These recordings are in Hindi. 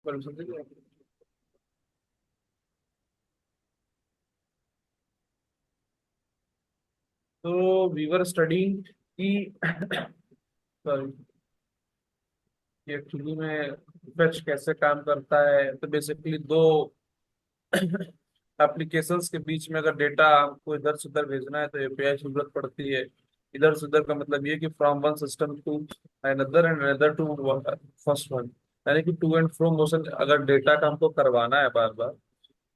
बोल सकते हैं। तो वीवर स्टडिंग की सॉरी, ये एक्चुअली में फेच कैसे काम करता है। तो बेसिकली दो एप्लीकेशंस के बीच में अगर डेटा आपको इधर से उधर भेजना है तो एपीआई की जरूरत पड़ती है। इधर से उधर का मतलब ये कि from one system to another and another to first one, यानी कि टू एंड फ्रो मोशन अगर डेटा का हमको करवाना है बार बार,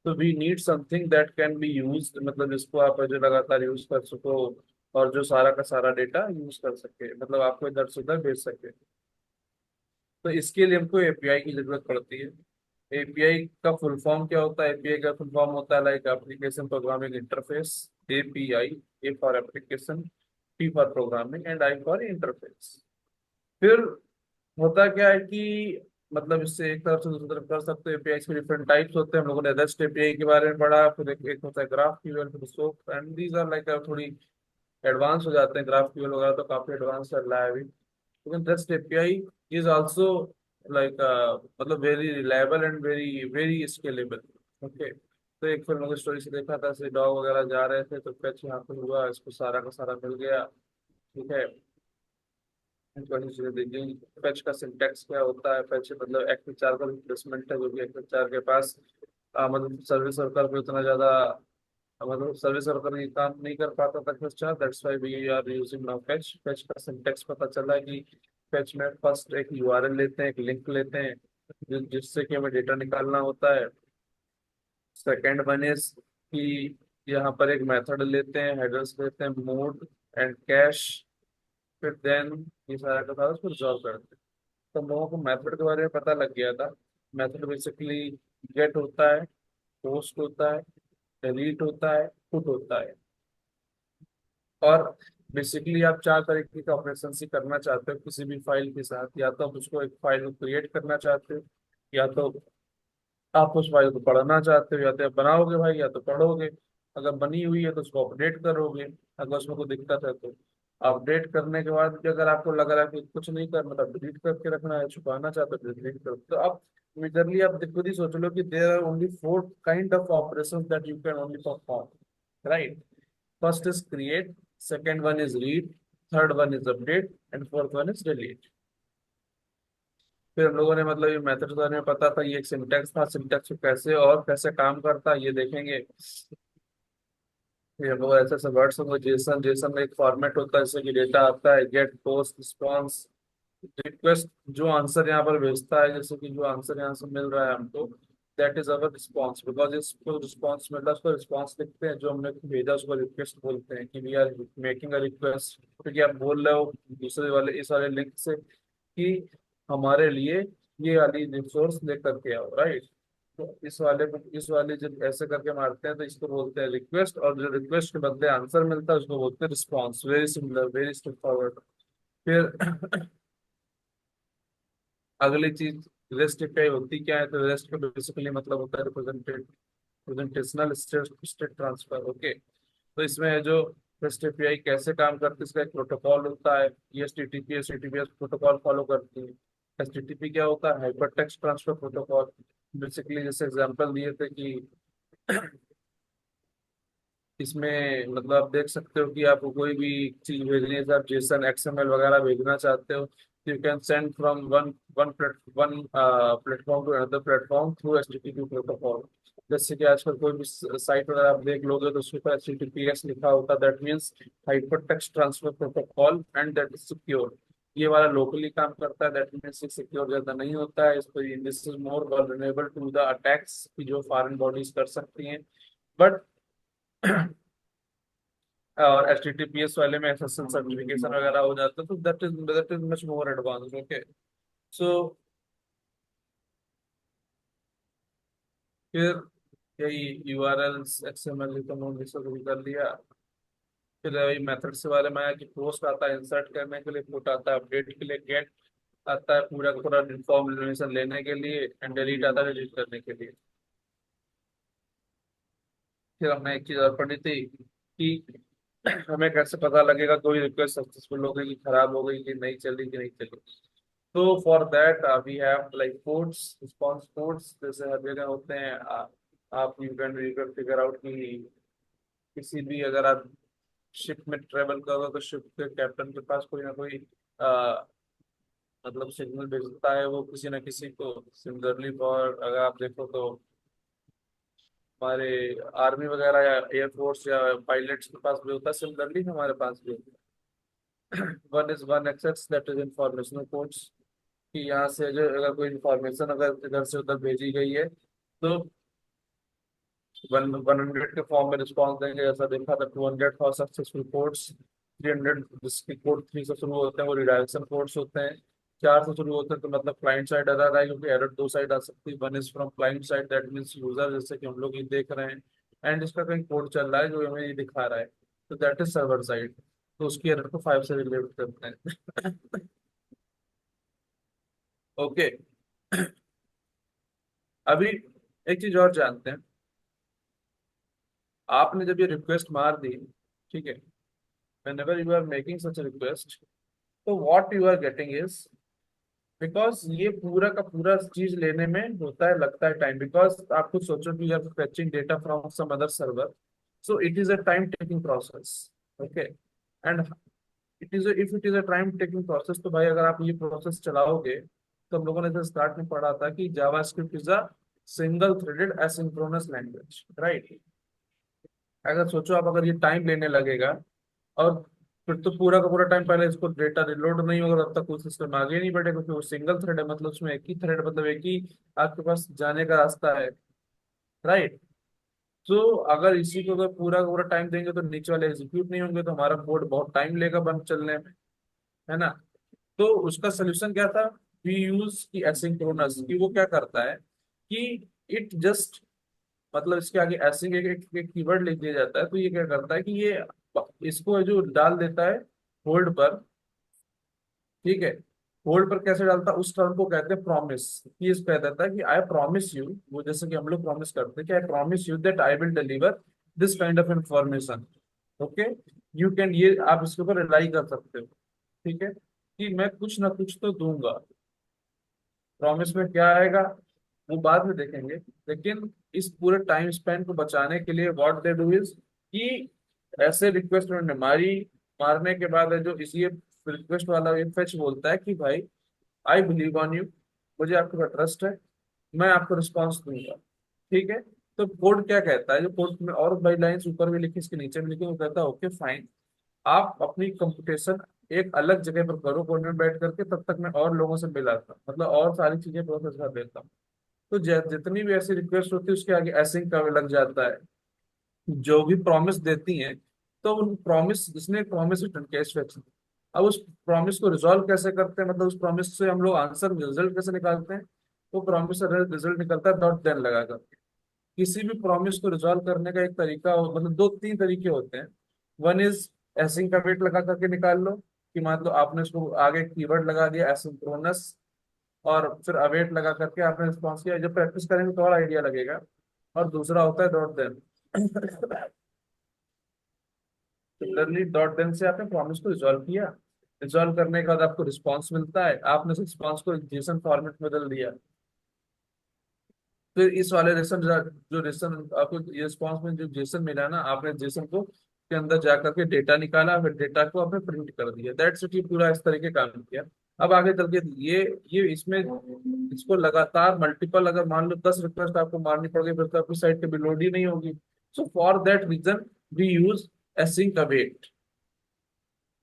तो we need something that can be use, मतलब जिसको आप जो लगातार यूज कर सको और जो सारा का सारा डेटा यूज कर सके, मतलब आपको इधर से उधर भेज सके। तो इसके लिए हमको एपीआई की जरूरत पड़ती है। एपीआई का फुल फॉर्म क्या होता है? एपीआई का फुल फॉर्म होता है like application programming interface. API, A for application, P for programming and I for interface. फिर होता क्या है कि मतलब इससे एक तरफ से दूसरी तरफ कर सकते हो। एपीआई के डिफरेंट टाइप्स होते हैं। हम लोगों ने रेस्ट एपीआई के बारे में पढ़ा, फिर एक होता है ग्राफ क्यूएल, फिर SOAP, and these are like थोड़ी एडवांस हो जाते हैं। ग्राफ क्यूएल वगैरह तो काफी एडवांस चल रहा है अभी, लेकिन REST API is also like मतलब very reliable and very very scalable. Okay, तो एक फिल्म की स्टोरी से देखा था, ऐसे डॉग वगैरह जा रहे थे तो फैच यहाँ पे हुआ, इसको सारा का सारा मिल गया। ठीक है, बड़ी चीजें देखी। फैच का सिंटेक्स क्या होता है? फैच मतलब एक्टिव का रिप्लेसमेंट है, जो कि एक्टिव के पास मतलब सर्विस वर्कर पे उतना ज्यादा मतलब सर्विस वर्कर ये काम नहीं कर पाता था फर्स्ट चार, that's why we are using now fetch. Fetch का सिंटेक्स पता चला है कि फैच में फर्स्ट एक यूआरएल लेते हैं, एक लिंक लेते हैं जिससे कि हमें डेटा निकालना होता है। सेकेंड वन इज कि यहाँ पर एक मेथड लेते हैं, हेडर्स लेते हैं, मोड एंड कैश। फिर देन ये सारा का सारा उसको रिजॉल्व करते हैं। तो हम लोगों को मेथड के बारे में पता लग गया था। मेथड बेसिकली गेट होता है, पोस्ट होता है, डिलीट होता है, पुट होता है। और बेसिकली आप चार तरीके का ऑपरेशन ही करना चाहते हो किसी भी फाइल के साथ। या तो आप उसको एक फाइल को क्रिएट करना चाहते हो, या तो आप उस फाइल को पढ़ना चाहते हो। या तो आप बनाओगे भाई, या तो पढ़ोगे। अगर बनी हुई है तो उसको अपडेट करोगे, अगर उसमें कोई दिक्कत है तो। अपडेट करने के बाद भी अगर आपको लग रहा है कि कुछ नहीं करना, मतलब डिलीट करके रखना है, छुपाना चाहते हो डिलीट करो, तो आप मेजरली आप खुद ही सोच लो कि there are only four kind of operation that you can only perform, right? First is create, second one is read, third one is update, and fourth one is delete। फिर हम लोगों ने मतलब ये मेथड के बारे में पता था, ये एक सिंटेक्स था, सिंटेक्स कैसे और कैसे काम करता है ये देखेंगे। फिर हम लोग ऐसे ऐसे वर्ड्स होंगे, जेसन, जेसन में एक फॉर्मेट होता है जिससे कि डेटा आता है, गेट, पोस्ट, रिस्पॉन्स, रिक्वेस्ट। जो आंसर यहाँ पर भेजता है, जैसे कि जो आंसर यहाँ से मिल रहा है हमको, that is our response. Because इसको रिस्पॉन्स मिल रहा है उसको रिस्पॉन्स लिखते हैं, जो हमने भेजा उसको रिक्वेस्ट बोलते हैं कि we are making a request, क्योंकि आप बोल रहे हो दूसरे वाले इस वाले लिंक से कि हमारे लिए ये वाली रिसोर्स लेकर के आओ, राइट? तो इस वाले जब ऐसे करके मारते हैं तो इसको बोलते हैं रिक्वेस्ट, और जो रिक्वेस्ट के बदले आंसर मिलता है उसको बोलते हैं response. Very similar, very straight forward. फिर अगली चीज रेस्ट एपीआई होती क्या है? तो रेस्ट का बेसिकली मतलब होता है representational state state transfer. Okay, तो इसमें है जो रेस्ट एपीआई कैसे काम करती है, इसका एक प्रोटोकॉल होता है। ये एचटीटीपी एचटीटीपीएस प्रोटोकॉल फॉलो करती है। एचटीटीपी क्या होता है? Hyper text transfer protocol. Basically जैसे एग्जांपल दिए थे कि इसमें मतलब आप देख सकते हो कि आपको कोई भी चीज भेजनी है, जैसे आप जेसन एक्सएमएल वगैरह भेजना चाहते हो, you can send from one one one platform to another platform through HTTP protocol. जैसे कि आजकल कोई भी साइट वगैरह आप देख लोगे तो उसके ऊपर एचटीटीपीएस लिखा होता है, that means hyper text transfer protocol, and that is secure. ये वाला लोकली काम करता है, दैट मीन्स सिक्योर ज्यादा नहीं होता है। इसको this is more vulnerable to the attacks की जो फॉरेन बॉडीज कर सकती हैं। बट और एचटीटीपीएस वाले में एसएसएल सर्टिफिकेशन वगैरह हो जाता है, तो that is much more advance. Okay, so फिर यही यूआरएल्स एक्सएमएल तो हमने सब भी कर लिया। फिर वही मेथड से बारे में आया कि पोस्ट आता है इंसर्ट करने के लिए, पुट आता है अपडेट के लिए, गेट आता है पूरा का पूरा इन्फॉर्मेशन लेने के लिए, एंड डिलीट आता है डिलीट करने के लिए। फिर हमने एक चीज और पढ़ी थी कि हमें कैसे पता लगेगा कोई रिक्वेस्ट सक्सेसफुल हो गई कि खराब हो गई कि नहीं चली कि नहीं चली। तो for that we have like codes, response codes जैसे हर जगह होते हैं। आप यू कैन फिगर आउट कि किसी भी, अगर आप शिप में ट्रेवल करोगे तो शिप के कैप्टन के पास कोई ना कोई आ, मतलब सिग्नल भेजता है वो किसी ना किसी को। सिमिलरली फॉर अगर आप देखो तो हमारे आर्मी वगैरह या एयरफोर्स या पायलट्स के पास भी होता है, सिमिलरली हमारे पास भी होता है। One is one access that is informational codes, कि यहाँ से जो अगर कोई इंफॉर्मेशन अगर इधर से उधर भेजी गई है तो 100 के फॉर्म में रिस्पॉन्स देंगे। जैसा देखा था 200 फॉर सक्सेसफुल कोड्स, 300 जिसके कोड 3 से शुरू होते हैं वो रिडायरेक्शन कोड्स होते हैं, 4 से शुरू होते हैं तो मतलब क्लाइंट साइड एरर है, क्योंकि एरर दो साइड आ सकती है। One is from client side that means user, जैसे कि हम लोग ये देख रहे हैं, एंड इसका कहीं कोड चल रहा है जो हमें ये दिखा रहा है, तो दैट इज सर्वर साइड, तो उसकी एरर को 5 से रिलेट करते हैं। ओके। अभी एक चीज और जानते हैं, आपने जब ये रिक्वेस्ट मार दी, ठीक है, whenever you are making such a request, तो what you are getting is, because ये पूरा का पूरा चीज लेने में होता है, लगता है टाइम, बिकॉज आप खुद सोचो कि you are fetching data from some other server, so it is a time taking process. Okay, and it is if it is a time taking process, तो भाई अगर आप ये प्रोसेस चलाओगे, तो हम लोगों ने जो स्टार्ट में पढ़ा था कि JavaScript is a single threaded asynchronous language, right. अगर सोचो आप, अगर ये टाइम लेने लगेगा, और फिर तो पूरा का पूरा टाइम पहले इसको डेटा रिलोड नहीं होगा तब तक कोई सिस्टम आगे नहीं बढ़ेगा, क्योंकि वो सिंगल थ्रेड है, मतलब उसमें एक ही थ्रेड, मतलब एक ही आपके पास जाने का रास्ता है, राइट। तो अगर इसी को अगर पूरा का पूरा टाइम देंगे तो नीचे वाले एग्जीक्यूट नहीं होंगे, तो हमारा कोड बहुत टाइम लेगा बंद चलने में, है ना। तो उसका सोल्यूशन क्या था, वी यूज की एसिंक्रोनस, कि वो क्या करता है कि इट जस्ट, मतलब इसके आगे एसिंग एक कीवर्ड लिख दिया जाता है, तो ये क्या करता है कि ये इसको जो डाल देता है होल्ड पर, ठीक है। होल्ड पर कैसे डालता है, उस टर्म को कहते हैं प्रॉमिस। ये इस कह देता है कि आई प्रॉमिस यू, वो जैसे कि हम लोग प्रॉमिस करते हैं कि I promise you that I will deliver this kind of information. Okay, you can, ये आप इसके ऊपर रिलाई कर सकते हो, ठीक है, कि मैं कुछ ना कुछ तो दूंगा। प्रॉमिस में क्या आएगा वो बाद में देखेंगे, लेकिन इस पूरे टाइम स्पेन को बचाने के लिए व्हाट दे डू इज कि ऐसे रिक्वेस्ट उन्होंने मारी, मारने के बाद है जो इसी रिक्वेस्ट वाला ये फेच बोलता है कि भाई आई बिलीव ऑन यू, मुझे आपके ऊपर ट्रस्ट है, मैं आपको रिस्पॉन्स दूंगा, ठीक है। तो कोड क्या कहता है, जो कोड में और बाई लाइंस ऊपर भी लिखी इसके नीचे भी लिखी, वो कहता है ओके फाइन, आप अपनी कंप्यूटेशन एक अलग जगह पर करो कोने में बैठ करके, तब तक मैं और लोगों से मिलाता हूँ, मतलब और सारी चीजें प्रोसेस कर देता हूँ। तो जितनी भी ऐसी रिक्वेस्ट होती है उसके आगे एसिंग का लग जाता है, जो भी प्रॉमिस देती हैं, तो उन प्रॉमिस, जिसने प्रॉमिस कैश, अब उस प्रॉमिस को रिजॉल्व कैसे करते हैं, मतलब उस प्रॉमिस से हम लोग आंसर रिजल्ट कैसे निकालते हैं, वो प्रॉमिस से रिजल्ट निकलता है डॉट देन लगा कर। किसी भी प्रॉमिस को रिजॉल्व करने का एक तरीका मतलब दो तीन तरीके होते हैं। वन इज एसिंग का वेट लगा करके निकाल लो, कि मान लो आपने उसको आगे कीवर्ड लगा दिया एसिंक्रोनस, और फिर अवेट लगा करके आपने रिस्पॉन्स किया, जब प्रैक्टिस करेंगे तो और आइडिया लगेगा। और दूसरा होता है dot then. Similarly dot then से आपने प्रॉमिस को रिजॉल्व किया, रिजॉल्व करने के बाद आपको रिस्पॉन्स मिलता है, आपने उस रिस्पॉन्स को जेसन फॉर्मेट में बदल दिया, फिर इस वाले रेसन, जो रेसन आपको ये रिस्पॉन्स में जो जेसन मिला ना, आपने जेसन को के अंदर जा करके डेटा निकाला, फिर डेटा को आपने प्रिंट कर दिया, दैट्स इट। ये पूरा इस तरीके काम किया। अब आगे चल के ये इसमें इसको लगातार मल्टीपल, अगर मान लो 10 रिक्वेस्ट आपको मारनी पड़ गई, फिर तो आपकी साइट पे लोड ही नहीं होगी। So for that reason we use async await,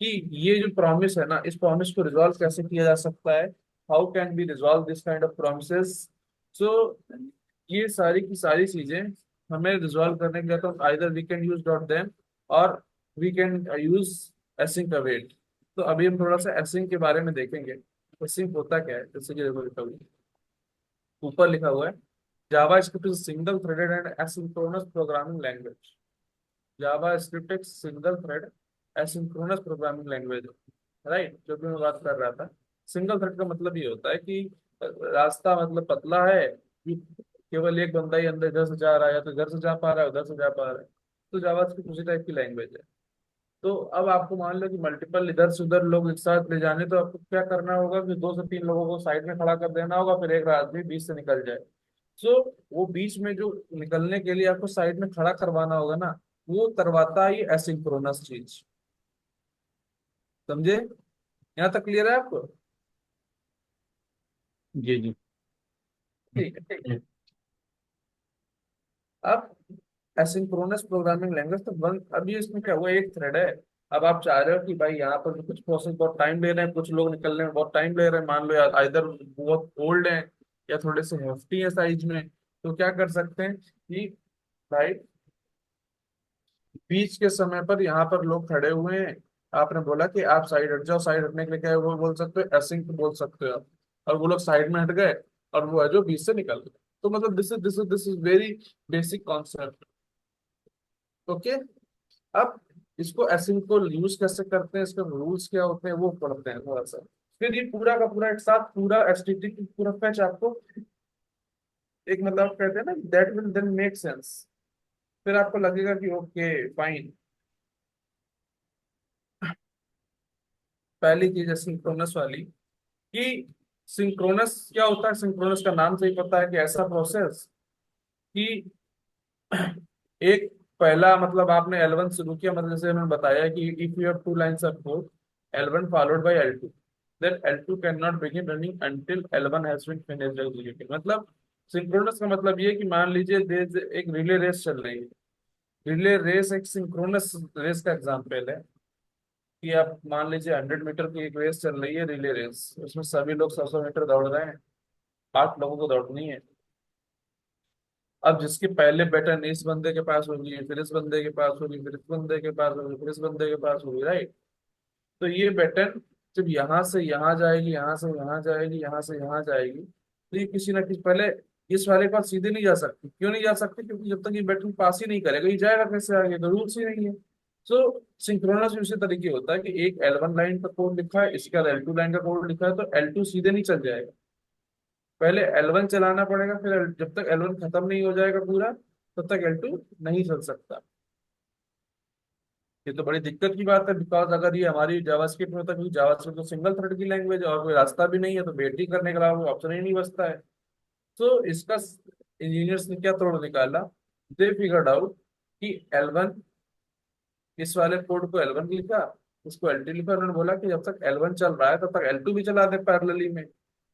कि ये जो प्रॉमिस है ना, इस प्रॉमिस को रिजॉल्व कैसे किया जा सकता है, how can be resolve this kind of promises. So ये सारी की सारी चीजें हमें रिजॉल्व करने के लिए, तो either we can use dot then और we can use async await. तो अभी हम थोड़ा सा एसिंक के बारे में देखेंगे। एसिंक होता क्या है, जैसे कि देखो लिखा हुआ है, ऊपर लिखा हुआ है, JavaScript is single threaded and asynchronous programming language. JavaScript एक single thread asynchronous programming language है, राइट, जो भी मैं बात कर रहा था। सिंगल थ्रेड का मतलब ये होता है कि रास्ता मतलब पतला है, कि केवल एक बंदा ही अंदर इधर से जा रहा है, या तो इधर से जा पा रहा है, उधर से जा पा रहा है। तो जावा स्क्रिप्ट उसी टाइप की लैंग्वेज है। तो अब आपको मान लो कि मल्टीपल इधर से उधर लोग एक साथ ले जाने, तो आपको क्या करना होगा कि 2 से 3 लोगों को साइड में खड़ा कर देना होगा, फिर एक आदमी बीच से निकल जाए। सो वो बीच में जो निकलने के लिए आपको साइड में खड़ा करवाना होगा ना, वो करवाता है ये एसिंक्रोनस चीज। समझे? यहाँ तक क्लियर है आपको? जी जी। ठीक है, ठीक। अब एसिंक्रोनस प्रोग्रामिंग लैंग्वेज तो बंद, अभी इसमें क्या हुआ, एक थ्रेड है। अब आप चाह रहे हो कि भाई यहाँ पर जो कुछ प्रोसेस बहुत टाइम ले रहे हैं, कुछ लोग निकलने में बहुत टाइम ले रहे हैं, मान लो यार इधर बहुत ओल्ड है या थोड़े से हेफ्टी है साइज में, तो क्या कर सकते हैं कि भाई बीच के समय पर यहाँ पर लोग खड़े हुए हैं, आपने बोला कि आप साइड हट जाओ, साइड हटने के लिए क्या है, वो बोल सकते हो एसिंक बोल सकते हो आप। और वो लोग साइड में हट गए और वो है जो बीच से निकल गए। तो मतलब this is very basic concept. Okay. अब इसको एसिंक को यूज कैसे करते हैं, इसके रूल्स क्या होते हैं, वो पढ़ते हैं थोड़ा सा। फिर ये पूरा का पूरा एक साथ पूरा एचटीटीपी पूरा फैच आपको एक मतलब कहते हैं ना, that will then make sense. फिर आपको लगेगा कि ओके फाइन। पहली चीज है सिंक्रोनस वाली, कि सिंक्रोनस क्या होता है। सिंक्रोनस का नाम से ही पता है कि ऐसा प्रोसेस कि एक पहला मतलब आपने L1 शुरू किया, मतलब जैसे मैंने बताया कि if you have two lines of code, L1 followed by L2, then L2 can not begin running until L1 has been finished executing. मतलब सिंक्रोनस का मतलब ये है कि मान लीजिए एक रिले रेस चल रही है। रिले रेस एक सिंक्रोनस रेस का एग्जांपल है, कि आप मान लीजिए 100 मीटर की एक रेस चल रही है, रिले रेस, उसमें सभी लोग 100 100 मीटर दौड़ रहे हैं, 8 लोगों को दौड़नी है। अब जिसकी पहले बैटन इस बंदे के पास होगी, फिर इस बंदे के पास होगी, फिर इस बंदे के पास होगी, फिर इस बंदे के पास होगी, राइट। तो ये बैटन जब यहाँ से यहाँ जाएगी, यहाँ से यहाँ जाएगी, यहाँ से यहाँ जाएगी, तो ये किसी ना किसी पहले इस वाले के पास सीधे नहीं जा सकती। क्यों नहीं जा सकती? क्योंकि जब तक ये बैटन पास ही नहीं करेगा, ये जाएगा कैसे आगे? तो रूल्स ही नहीं है। सो सिंक्रोनस उसी तरीके होता है कि एक L1 लाइन का कोड लिखा है, इसके बाद L2 लाइन का कोड लिखा है, तो L2 सीधे नहीं चल जाएगा। पहले L1 चलाना पड़ेगा, फिर जब तक L1 खत्म नहीं हो जाएगा पूरा, तब तक L2 नहीं चल सकता। ये तो बड़ी दिक्कत की बात है, बिकॉज अगर ये हमारी जावास्क्रिप्ट में होता, क्योंकि जावास्क्रिप्ट तो सिंगल थ्रेड की लैंग्वेज है और कोई रास्ता भी नहीं है, तो वेट ही करने के अलावा कोई ऑप्शन ही नहीं बचता है। तो इसका इंजीनियर्स ने क्या तोड़ निकाला, दे फिगर्ड आउट कि L1, इस वाले कोड को L1 लिखा, इसको L2 लिखा, उन्होंने बोला कि जब तक L1 चल रहा है तब तक L2 भी चला दे पैरेलली में।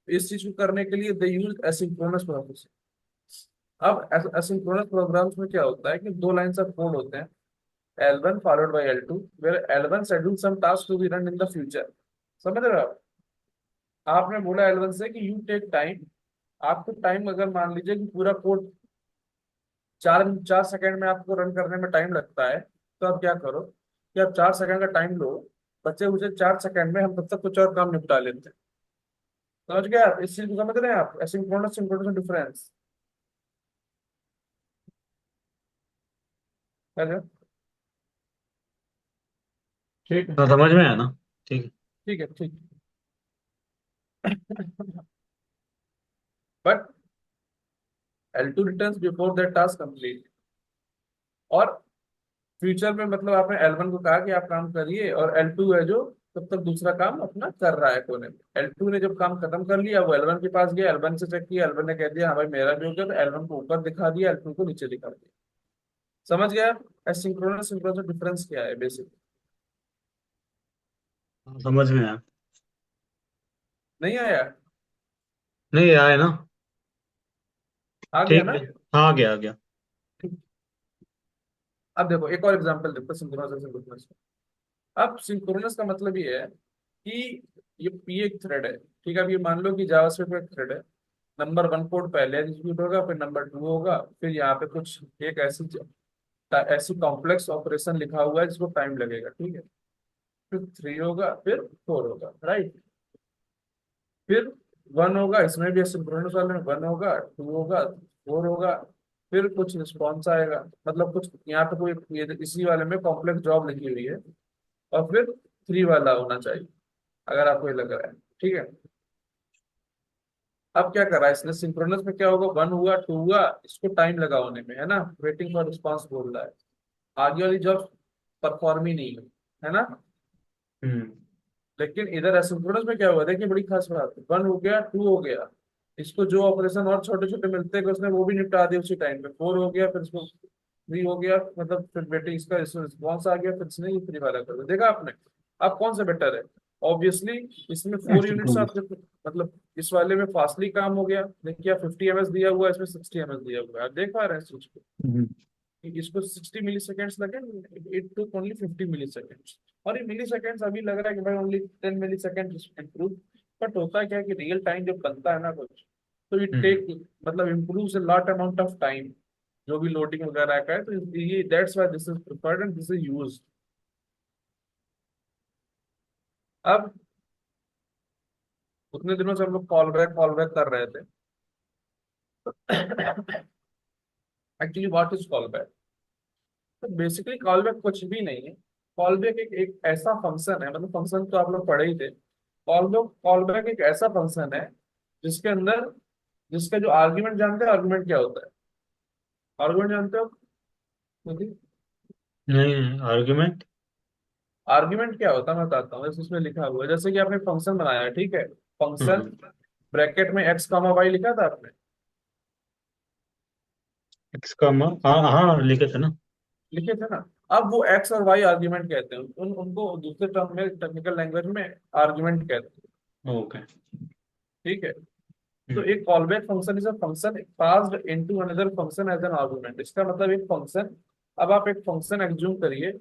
इस चीज को करने के लिए दे यूज एसिंक्रोनस प्रोसेस। अब एसिंक्रोनस प्रोग्राम्स में क्या होता है कि 2 लाइन्स ऑफ कोड होते हैं, L1 followed by L2, where L1 schedules some tasks to be run in the future। समझ रहे हो आप? आपने बोला L1 से कि यू टेक टाइम, आपको टाइम अगर मान लीजिए कि पूरा कोड 4 4 सेकंड में आपको रन करने में टाइम लगता है, तो आप क्या करो कि आप 4 सेकंड का टाइम लो, बचे हुए 4 सेकंड में हम तब तक कुछ और काम निपटा लेते हैं। समझ गए आप? इस चीज को समझ रहे हैं आप, एसिंक्रोनस सिंक्रोनस डिफरेंस है जो। ठीक है, तो समझ में आया ना? ठीक है। ठीक है, ठीक। But L2 returns before that task complete. और फ्यूचर में मतलब आपने L1 को कहा कि आप काम करिए, और L2 है जो तब तक दूसरा काम अपना कर रहा है कोने में। L2 ने जब काम खत्म कर लिया, वो L1 के पास गया, L1 से चेक किया, L1 ने कह दिया हाँ भाई मेरा भी हो गया, तो L1 को ऊपर दिखा दिया, L2 को नीचे दिखा दिया। समझ गया? एसिंक्रोनस सिंक्रोनस डिफरेंस क्या है बेसिक? हाँ, समझ में आया। नहीं आया? नहीं आया ना? आ गया ठीक ना? है। हाँ, आ गया आ गया। ठीक। अब देखो एक और एग्जांपल देखो सिंक्रोनस और सिंक्रोनस। अब सिंक्रोनस का मतलब ये है कि ये एक थ्रेड है, ठीक है। अब ये मान लो कि जावास्क्रिप्ट का एक थ्रेड है, नंबर 1 कोड पहले एग्जीक्यूट होगा, फिर नंबर 2 होगा, फिर यहाँ पे कुछ एक ऐसी कॉम्प्लेक्स ऑपरेशन लिखा हुआ है जिसको टाइम लगेगा, ठीक है। फिर 3 होगा, फिर 4 होगा, राइट। फिर 1 होगा, इसमें भी सिंक्रोनस वाले में 1 होगा, 2 होगा, 4 होगा, फिर कुछ रिस्पॉन्स आएगा, मतलब कुछ यहाँ पे कोई इसी वाले में कॉम्प्लेक्स जॉब लिखी हुई है, और फिर 3 वाला होना चाहिए, अगर आपको ये लग रहा है, ठीक है। अब क्या कर रहा है इसने, सिंक्रोनस में क्या होगा, 1 हुआ, 2 हुआ, इसको टाइम लगा होने में, है ना, वेटिंग फॉर रिस्पॉन्स बोल रहा है। आगे वाली जॉब परफॉर्म ही नहीं हुई, है ना। हम्म। लेकिन इधर एसिंक्रोनस में क्या हुआ, देखिए बड़ी खास बात है, 1 हो गया, 2 हो गया, इसको जो ऑपरेशन और छोटे छोटे मिलते हैं उसने वो भी निपटा दिया उसी टाइम पे, 4 हो गया, फिर इसको 3 हो गया, मतलब फिर बेटे इसका रिस्पॉन्स आ गया, फिर इसने ये 3 वाला कर दिया। देखा आपने, अब कौन सा बेटर है? ऑब्वियसली इसमें 4 यूनिट्स एसिंक्रोनस। आपके, मतलब इस वाले में फास्टली काम हो गया। देखिए 50 ms दिया हुआ है, इसमें 60 ms दिया हुआ है, आप देख पा रहे हैं इस चीज को हम्म। कि इसको 60 मिली सेकेंड्स लगे, it took only 50 milliseconds. और ये मिली सेकेंड्स अभी लग रहा है कि भाई only 10 millisecond improve, but होता क्या है कि रियल टाइम जब बनता है ना कुछ, तो इट हम्म। टेक, मतलब improves a lot amount of time, जो भी लोडिंग वगैरह का है, तो ये that's why this is preferred and this is used. अब उतने दिनों से हम लोग कॉल बैक कर रहे थे। Actually what is call back? तो बेसिकली कॉल बैक कुछ भी नहीं है। कॉल बैक एक ऐसा फंक्शन है, मतलब फंक्शन तो आप लोग पढ़े ही थे। कॉल बैक एक ऐसा फंक्शन है जिसके अंदर, जिसका जो आर्ग्यूमेंट, जानते हैं आर्ग्यूमेंट क्या होता है? आर्ग्यूमेंट जानते हो? नहीं, आर्गुमेंट। आर्ग्यूमेंट क्या होता है मैं बताता हूँ, जैसे इसमें लिखा हुआ है, जैसे कि आपने फंक्शन बनाया है, ठीक है, फंक्शन हाँ। ब्रैकेट में एक्स कामा वाई लिखा था आपने, एक्स का हाँ हाँ, लिखे थे ना। लिखे थे ना। अब वो एक्स और वाई आर्ग्यूमेंट कहते हैं, उनको दूसरे टर्म में, टेक्निकल लैंग्वेज में आर्ग्यूमेंट कहते हैं। ओके। ठीक है। तो हम्म। एक callback function is a function passed into another function as an argument. इसका मतलब एक फंक्शन, अब आप एक फंक्शन एज्यूम करिए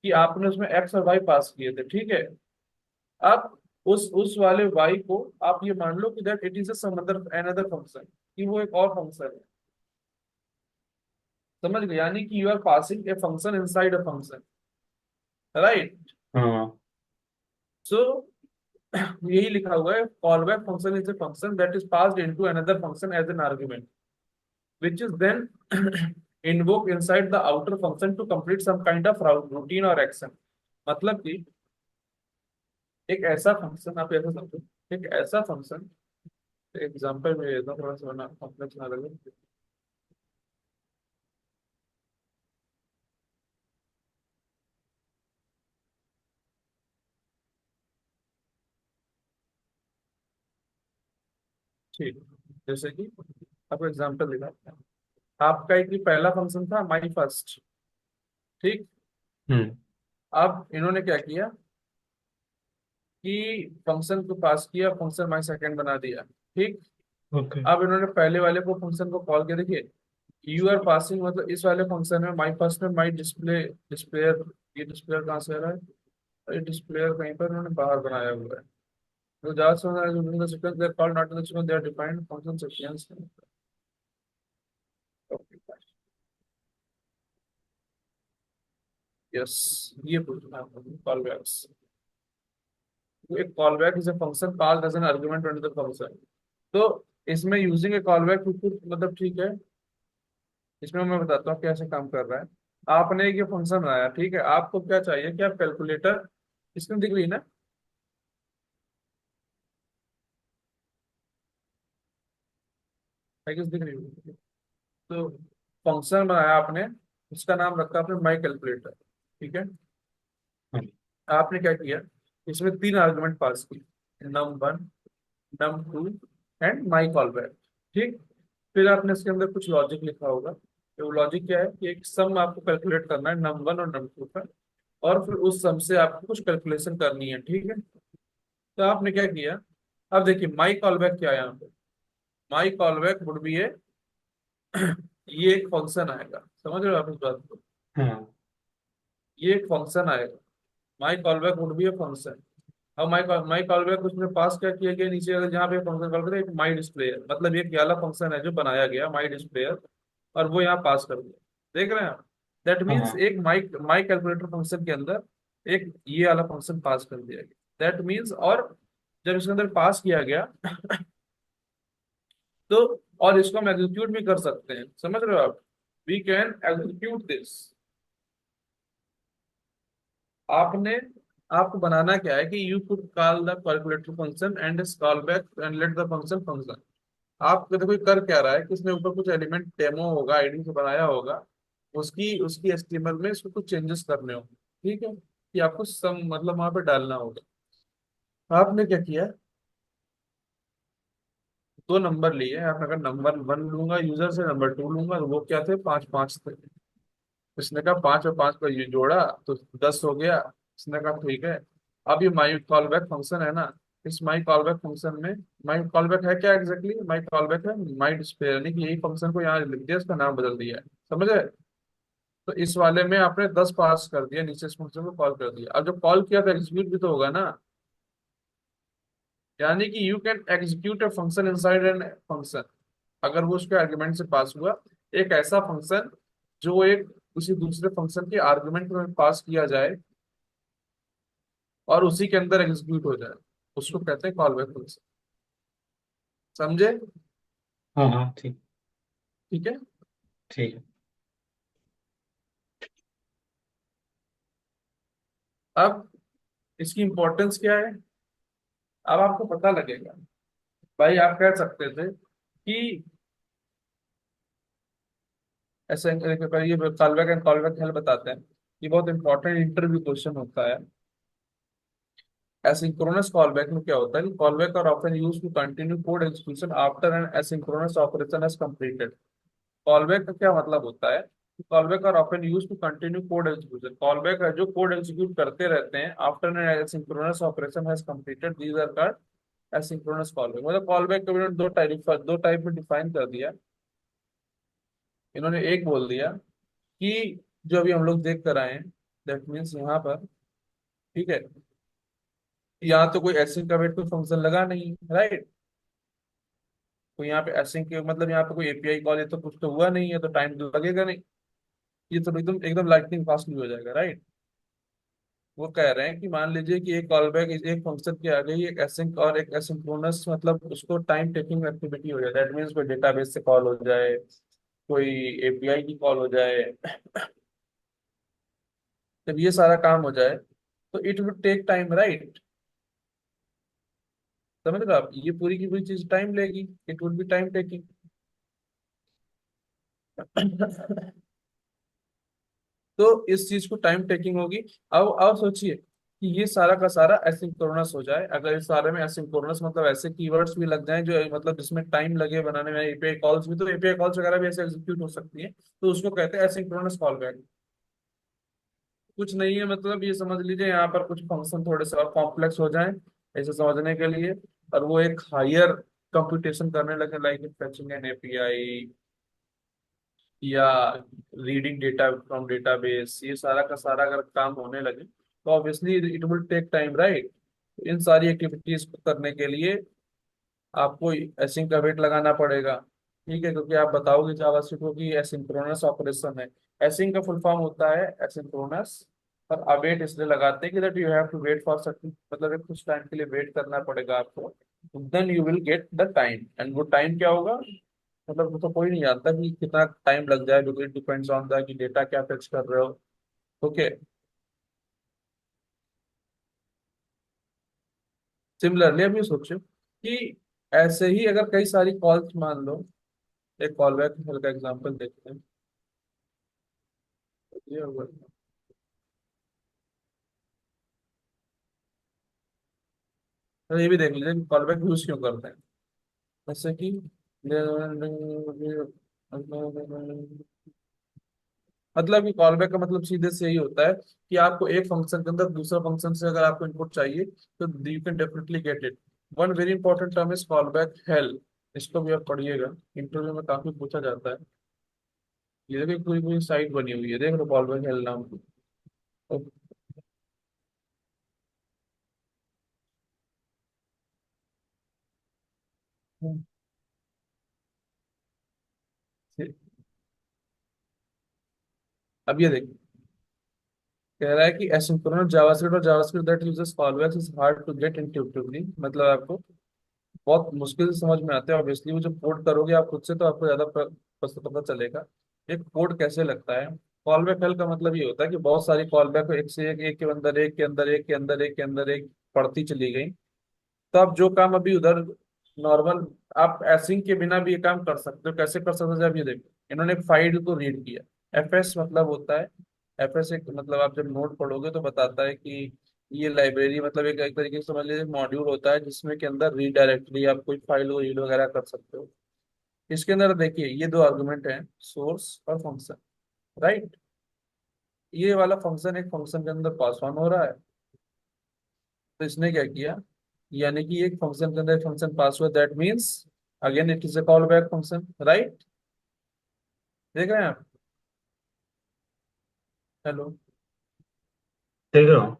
कि आपने उसमें एक्स और वाई पास किए थे, ठीक है। अब उस वाले वाई को आप ये मान लो कि that it is some other another function, कि वो एक और फंक्शन है। समझ गए? यानी कि you are passing a function inside a function, right. हाँ। सो यही लिखा हुआ है, callback function is a function that is passed into another function as an argument, which is then invoked inside the outer function to complete some kind of routine or action। मतलब कि एक ऐसा फंक्शन, आप ऐसा समझो, एक ऐसा फंक्शन, एग्जांपल में देता हूँ, थोड़ा सा ना कॉम्प्लेक्स ना लगे। ठीक, जैसे कि आपको एग्जांपल दिखाते हैं। आपका एक ही पहला फंक्शन था माई फर्स्ट, ठीक। हम्म। अब इन्होंने क्या किया कि फंक्शन को पास किया, फंक्शन माई सेकंड बना दिया, ठीक। ओके। अब इन्होंने पहले वाले को फंक्शन को कॉल किया, देखिए यू आर पासिंग, मतलब इस वाले फंक्शन में माई फर्स्ट में माई डिस्प्ले डिस्प्लेयर, ये डिस्प्लेयर कहाँ से आ रहा है? ये डिस्प्लेयर कहीं पर उन्होंने बाहर बनाया हुआ है। तो ज्यादा से ज्यादा sequence they are called not in the sequence, they are defined function sequence. Yes, ये पूछना है कॉल बैक्स। एक callback is a function passed as an argument to the function. तो इसमें यूजिंग ए कॉल बैक, मतलब ठीक है, इसमें मैं बताता हूँ कैसे काम कर रहा है। आपने एक ये फंक्शन बनाया, ठीक है, आपको क्या चाहिए कि आप कैलकुलेटर, इसमें दिख रही है ना, है किस दिख रही है? तो फंक्शन बनाया आपने, उसका नाम रखा आपने माई कैलकुलेटर, ठीक है। हाँ। आपने क्या किया, इसमें 3 आर्गुमेंट पास किए, num1, num2 and my call back, ठीक। फिर आपने इसके अंदर कुछ लॉजिक लिखा होगा, तो वो लॉजिक क्या है कि एक सम आपको कैलकुलेट करना है num1 और num2 का, और फिर उस सम से आपको कुछ कैलकुलेशन करनी है, ठीक है। तो आपने क्या किया, अब देखिए माई कॉल बैक क्या है यहाँ पे, my callback would be a, ये एक फंक्शन आएगा, समझ रहे हो आप इस बात को? हाँ। ये एक फंक्शन आएगा, माई callback would be a function. अब माई कॉल बैक उसमें पास क्या किया गया नीचे, अगर जहाँ पे फंक्शन कॉल करें, एक माई डिस्प्लेयर, मतलब एक ये वाला फंक्शन है जो बनाया गया माई डिस्प्लेयर, और वो यहाँ पास कर दिया, देख रहे हैं आप? दैट मीन्स हाँ। एक माई माई कैलकुलेटर फंक्शन के अंदर एक ये वाला फंक्शन पास कर दिया गया, दैट मीन्स। और जब इसके अंदर पास किया गया तो, और इसको हम एग्जीक्यूट भी कर सकते हैं, समझ रहे हो आप? We can execute this. आपने, आपको बनाना क्या है कि you could call the calculator function and call back and let the function function. आप देखो ये कर क्या रहा है कि इसने ऊपर कुछ एलिमेंट डेमो होगा, आईडी से बनाया होगा, उसकी उसकी एचटीएमएल में इसको कुछ चेंजेस करने होंगे, ठीक है। कि आपको सम मतलब वहां पे डालना होगा। आपने क्या किया, दो नंबर लिए, आपने कहा नंबर वन लूंगा यूजर से, नंबर टू लूंगा, तो वो क्या थे, पांच पांच थे। इसने कहा पांच और पांच पर ये जोड़ा तो 10 हो गया। इसने कहा ठीक है। अब ये माई कॉल बैक फंक्शन है ना, इस माई कॉल बैक फंक्शन में, माई कॉल बैक है क्या एग्जैक्टली, माई कॉल बैक है माई डिस्प्ले, यानी कि यही फंक्शन को यहाँ लिख दिया, इसका नाम बदल दिया है। समझ गए। तो इस वाले में आपने 10 पास कर दिया, नीचे इस फंक्शन को कॉल कर दिया। अब जब कॉल किया तो एग्जीक्यूट भी तो होगा ना, यानी कि you can execute a function inside N function, अगर वो उसके आर्गुमेंट से पास हुआ। एक ऐसा फंक्शन जो एक उसी दूसरे फंक्शन के आर्गुमेंट में पास किया जाए और उसी के अंदर एग्जीक्यूट हो जाए, उसको कहते हैं कॉल बैक फंक्शन। समझे। हाँ हाँ ठीक। ठीक है। ठीक है। अब इसकी इंपॉर्टेंस क्या है, अब आपको पता लगेगा। भाई आप कह सकते थे कि ऐसे ये call back and call back help बताते हैं, ये बहुत इंपॉर्टेंट इंटरव्यू क्वेश्चन होता है। एसिंक्रोनस कॉलबैक में क्या होता है कि callback are often used to continue code execution after an asynchronous operation has completed. Callback का क्या मतलब होता है, callback are often used to continue code execution, callback है जो कोड एग्जीक्यूट करते रहते हैं after an asynchronous operation has completed, these are called asynchronous callback. मतलब कॉलबैक को इन्होंने दो टाइप में डिफाइन कर दिया। इन्होंने एक बोल दिया कि जो अभी हम लोग देख कर आए हैं, दैट मीन्स यहाँ पर, ठीक है, यहाँ तो कोई एसिंक का वेट कोई फंक्शन लगा नहीं, राइट। कोई यहाँ पे एसिंक के मतलब यहाँ पे कोई एपीआई कॉल, ये तो कुछ तो हुआ नहीं है, तो टाइम तो लगेगा नहीं। ये तो एकदम एकदम लाइटनिंग फास्ट हो जाएगा, राइट। वो कह रहे हैं कि मान लीजिए कि एक कॉल बैक एक फंक्शन के आगे ही एक एसिंक और एक एसिंक्रोनस, मतलब उसको टाइम टेकिंग एक्टिविटी हो जाए, दैट मीन्स कोई डेटाबेस से कॉल हो जाए, कोई एपीआई की कॉल हो जाए। जब ये सारा काम हो जाए तो it would take time, right. समझ रहे हो आप, ये पूरी की पूरी चीज टाइम लेगी, it would be time taking. तो इस चीज को टाइम टेकिंग होगी। अब सोचिए कि ये सारा का सारा एसिंक्रोनस हो जाए, अगर इस सारे में एसिंक्रोनस मतलब ऐसे कीवर्ड्स भी लग जाएं जो मतलब जिसमें टाइम लगे बनाने में, एपीआई कॉल्स भी, तो एपीआई कॉल्स वगैरह भी ऐसे एग्जीक्यूट हो सकती है, तो उसको कहते हैं एसिंक्रोनस कॉल बैक। कुछ नहीं है, मतलब ये समझ लीजिए यहाँ पर कुछ फंक्शन थोड़े से और कॉम्प्लेक्स हो जाएं ऐसे समझने के लिए, और वो एक हायर कंप्यूटेशन करने लगे, लाइक फेचिंग एन एपीआई या रीडिंग डेटा फ्रॉम डेटाबेस, ये सारा का सारा अगर काम होने लगे तो obviously it will take time, right. इन सारी एक्टिविटीज को करने के लिए आपको एसिंक का वेट लगाना पड़ेगा, ठीक है, क्योंकि आप बताओगे जावास्क्रिप्ट को कि एसिंक्रोनस ऑपरेशन है। एसिंक का फुल फॉर्म होता है एसिंक्रोनस, और अवेट इसलिए लगाते हैं कि that you have to wait for certain, मतलब एक कुछ टाइम के लिए वेट करना पड़ेगा आपको, then you will get the time, and वो टाइम क्या होगा, मतलब वो तो कोई नहीं जानता कि कितना टाइम लग जाए, because it depends on the कि डेटा क्या फेच कर रहे हो। ओके। सिमिलरली अभी सोचो कि ऐसे ही अगर कई सारी कॉल्स मान लो, एक कॉल बैक का एग्जांपल देखते हैं। ये होगा, तो ये भी देख लीजिए कि कॉल बैक यूज क्यों करते हैं। जैसे कि मतलब कि कॉल बैक का मतलब सीधे से यही होता है कि आपको एक फंक्शन के अंदर दूसरा फंक्शन से अगर आपको इनपुट चाहिए तो you can definitely get it. One very important term is call back help, इसको भी आप पढ़िएगा, इंटरव्यू में काफी पूछा जाता है। ये देखो पूरी पूरी साइट बनी हुई है, देख लो कॉल बैक हेल्प नाम की। तो, अब ये देखिए, कह रहा है कि एसिंक्रोनस जावास्क्रिप्ट और JavaScript that uses callbacks is hard to get intuitively, मतलब आपको बहुत मुश्किल से समझ में आते हैं। ऑब्वियसली वो जब कोड करोगे आप खुद से तो आपको ज्यादा पता चलेगा एक कोड कैसे लगता है। कॉल बैक हेल्प का मतलब ये होता है कि बहुत सारी कॉल बैक एक से एक के अंदर एक के अंदर एक के अंदर एक के अंदर एक पढ़ती चली गई। तो आप जो काम अभी उधर नॉर्मल आप एसिंक के बिना भी ये काम कर सकते हो, कैसे कर सकते हो, जब ये देखो इन्होंने फाइल को रीड किया, एफ एस मतलब होता है एफएस एक मतलब आप जब नोट पढ़ोगे तो बताता है कि ये लाइब्रेरी मतलब एक तरीके से समझ लीजिए मॉड्यूल होता है जिसमें के अंदर रीड डायरेक्टली आप कोई फाइल को रीड वगैरह कर सकते हो। इसके अंदर देखिए ये दो आर्गुमेंट हैं, सोर्स और फंक्शन, राइट। ये वाला फंक्शन एक फंक्शन के अंदर पास ऑन हो रहा है, तो इसने क्या किया, यानी कि एक फंक्शन के अंदर फंक्शन पास हुआ, that means again it is a call back function, right. देख रहे हैं आप? हेलो। देख रहा हूँ।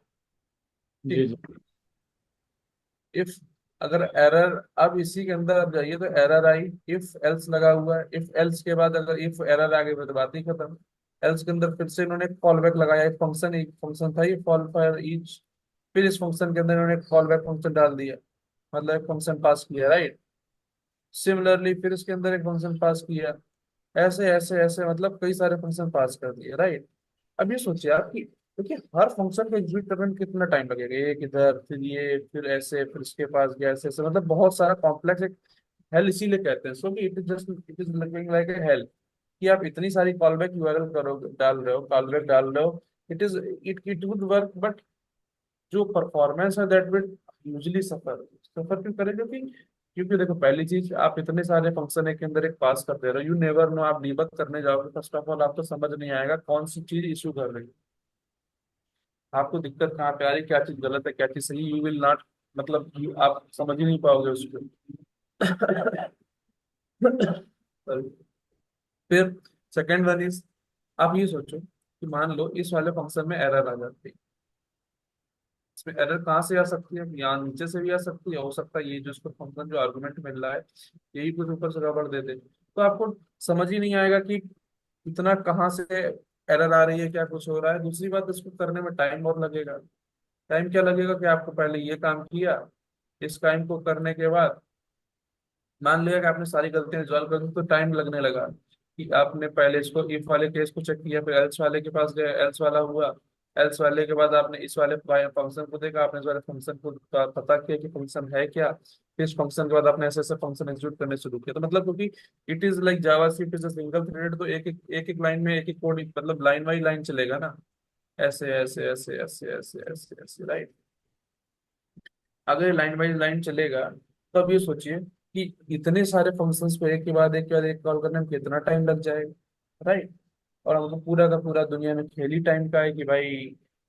जी ठीक। जी। इफ अगर एरर, अब इसी के अंदर आप जाइए तो एरर आई, इफ एल्स लगा हुआ है, इफ एल्स के बाद अगर इफ एरर आ गई तो बात ही खत्म। एल्स के अंदर फिर से इन्होंने कॉल बैक लगाया, एक फंक्शन था ये कॉल फॉर ईच, फिर इस फंक्शन के अंदर इन्होंने कॉल बैक फंक्शन डाल दिया, मतलब एक फंक्शन पास किया, राइट। सिमिलरली फिर इसके अंदर एक फंक्शन पास किया, ऐसे ऐसे ऐसे मतलब कई सारे फंक्शन पास कर दिए, राइट। अब ये सोचिए आप कि देखिए हर फंक्शन को एग्जीक्यूट करने में कितना टाइम लगेगा, एक इधर फिर ये फिर ऐसे फिर इसके पास गया ऐसे ऐसे, मतलब बहुत सारा कॉम्प्लेक्स एक हेल इसीलिए कहते हैं, सो कि it is just it is looking like a hello, कि आप इतनी सारी कॉलबैक यूआरएल करोगे, डाल रहे हो कॉलबैक डाल रहे हो, it is it would work, but जो परफॉर्मेंस है दैट विल यूजली सफर। सफर क्यों करेगा? क्योंकि देखो पहली चीज आप इतने सारे फंक्शन है के अंदर एक पास कर दे रहे हो, यू नेवर नो, आप डीबग करने जाओगे फर्स्ट ऑफ ऑल आपको समझ नहीं आएगा कौन सी चीज इशू कर रही है, आपको दिक्कत कहाँ पे आ रही है, क्या चीज गलत है क्या चीज सही, यू विल नॉट, मतलब आप समझ ही नहीं पाओगे उसको। फिर सेकेंड वन इज, आप ये सोचो कि मान लो इस वाले फंक्शन में एरर आ जाती है, इसमें एरर कहाँ से आ सकती है, यहाँ नीचे से भी आ सकती है, हो सकता है ये जो इसको फंक्शन जो आर्गुमेंट मिल रहा है यही कुछ ऊपर से गड़बड़ दे दे, तो आपको समझ ही नहीं आएगा कि इतना कहाँ से एरर आ रही है, क्या कुछ हो रहा है। दूसरी बात, इसको करने में टाइम और लगेगा। टाइम क्या लगेगा कि आपको पहले ये काम किया, इस टाइम को करने के बाद मान लिया कि आपने सारी गलतियां रिजॉल्व कर दी, तो टाइम लगने लगा कि आपने पहले इसको इफ वाले केस को चेक किया, फिर एल्स वाले के पास गए, एल्स वाला हुआ, एल्स वाले के बाद आपने इस वाले फंक्शन को देखा, आपने इस वाले फंक्शन को पता किया कि फंक्शन है क्या, फिर इस फंक्शन के बाद आपने ऐसे ऐसे फंक्शन एग्जीक्यूट करने शुरू किया, तो मतलब क्योंकि it is like JavaScript is a single threaded, तो एक एक लाइन में एक एक कोड मतलब लाइन बाई लाइन चलेगा ना, ऐसे ऐसे ऐसे ऐसे ऐसे ऐसे ऐसे, राइट। अगर लाइन बाई लाइन चलेगा तो अब ये सोचिए कि इतने सारे फंक्शंस पे एक के बाद एक के बाद एक कॉल करने में कितना टाइम लग जाएगा, राइट। और हमको पूरा का पूरा दुनिया में खेल ही टाइम का है कि भाई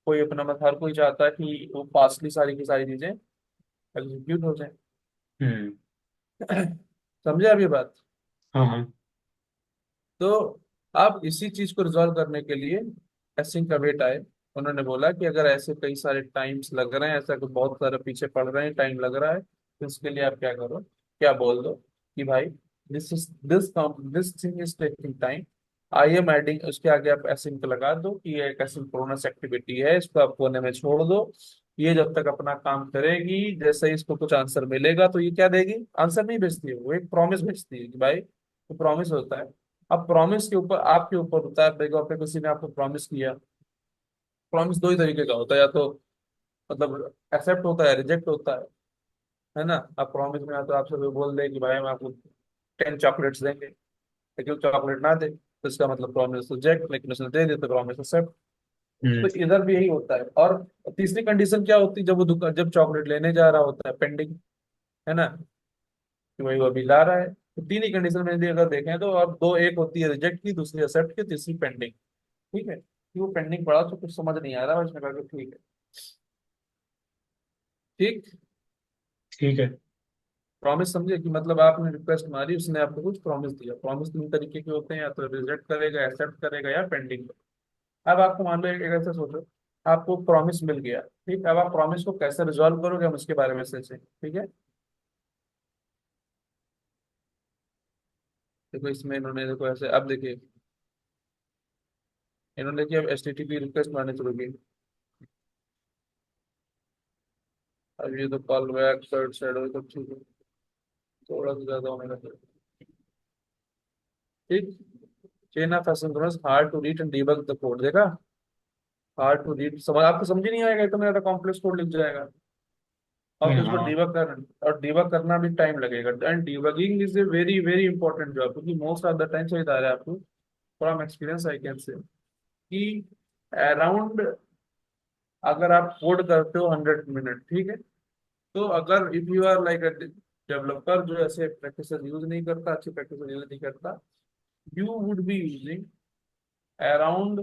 कोई अपना मत, हर कोई चाहता है कि वो फास्टली सारी की सारी चीजें एग्जीक्यूट हो जाए। हम्म। समझे आप ये बात? हाँ हाँ। तो आप इसी चीज को रिजॉल्व करने के लिए एसिंक का वेट आए, उन्होंने बोला कि अगर ऐसे कई सारे टाइम्स लग रहे हैं, ऐसा कि बहुत सारे पीछे पड़ रहे हैं, टाइम लग रहा है, तो इसके लिए आप क्या करो, क्या बोल दो कि भाई this thing is taking time, I am adding, उसके आगे आप एसिंक लगा दो कि ये एक एसिंक्रोनस एक्टिविटी है, इसको आप कोने में छोड़ दो, ये जब तक अपना काम करेगी, जैसे ही इसको कुछ आंसर मिलेगा तो ये क्या देगी, आंसर नहीं भेजती है, वो एक प्रॉमिस भेजती है कि भाई, तो प्रॉमिस होता है। अब प्रॉमिस के ऊपर आपके ऊपर होता है, देखो आपने किसी ने आपको प्रॉमिस किया, प्रॉमिस दो ही तरीके का होता है, या तो मतलब एक्सेप्ट होता है, रिजेक्ट होता है ना। आप प्रॉमिस में या तो आपसे कोई बोल दे कि भाई हम आपको 10 चॉकलेट्स देंगे, लेकिन चॉकलेट ना दे तो इसका मतलब प्रॉमिस रिजेक्ट, लेकिन उसने दे दिया तो प्रॉमिस एक्सेप्ट। तो हम्म। इधर भी यही होता है। और तीसरी कंडीशन क्या होती है, जब वो दुकान जब चॉकलेट लेने जा रहा होता है पेंडिंग, है ना, कि भाई वो अभी ला रहा है, तो तीन ही कंडीशन में यदि अगर देखें तो, अब दो, एक होती है रिजेक्ट की, दूसरी एक्सेप्ट की, तीसरी पेंडिंग। ठीक है, कि वो पेंडिंग पड़ा तो कुछ समझ नहीं आ रहा, उसने कहा कि ठीक है, ठीक। ठीक है। प्रॉमिस समझे कि मतलब आपने रिक्वेस्ट मारी, उसने आपको कुछ प्रॉमिस दिया, प्रॉमिस तीन तरीके के होते हैं, या तो रिजेक्ट करेगा, एक्सेप्ट करेगा, या पेंडिंग। अब आपको मान लो एक एक ऐसा सोचो, आपको प्रॉमिस मिल गया, ठीक। अब आप प्रॉमिस को कैसे रिजॉल्व करोगे, हम उसके बारे में सोचें, ठीक है। देखो इसमें इन्होंने, देखो ऐसे, अब देखिए इन्होंने देखिए अब HTTP रिक्वेस्ट मारने शुरू की, अब ये तो कॉल बैक सर्च साइड हो तो ठीक है, थोड़ा सा ज्यादा होने लगा, ठीक। Chain of asynchronous hard to read and debug the code, देखा, हार्ड टू रीड, समझ आपको समझ ही नहीं आएगा, इतना ज्यादा कॉम्प्लेक्स कोड लिख जाएगा, और फिर उसको हाँ। डीबग करना भी टाइम लगेगा, and debugging is a very very important job, क्योंकि मोस्ट ऑफ द टाइम सही बता रहा है आपको, from experience I can say कि अराउंड, अगर आप कोड करते हो 100 मिनट, ठीक है, तो अगर if you are like developer जो ऐसे प्रैक्टिस यूज नहीं करता, अच्छी प्रैक्टिस यूज नहीं करता, you would be using around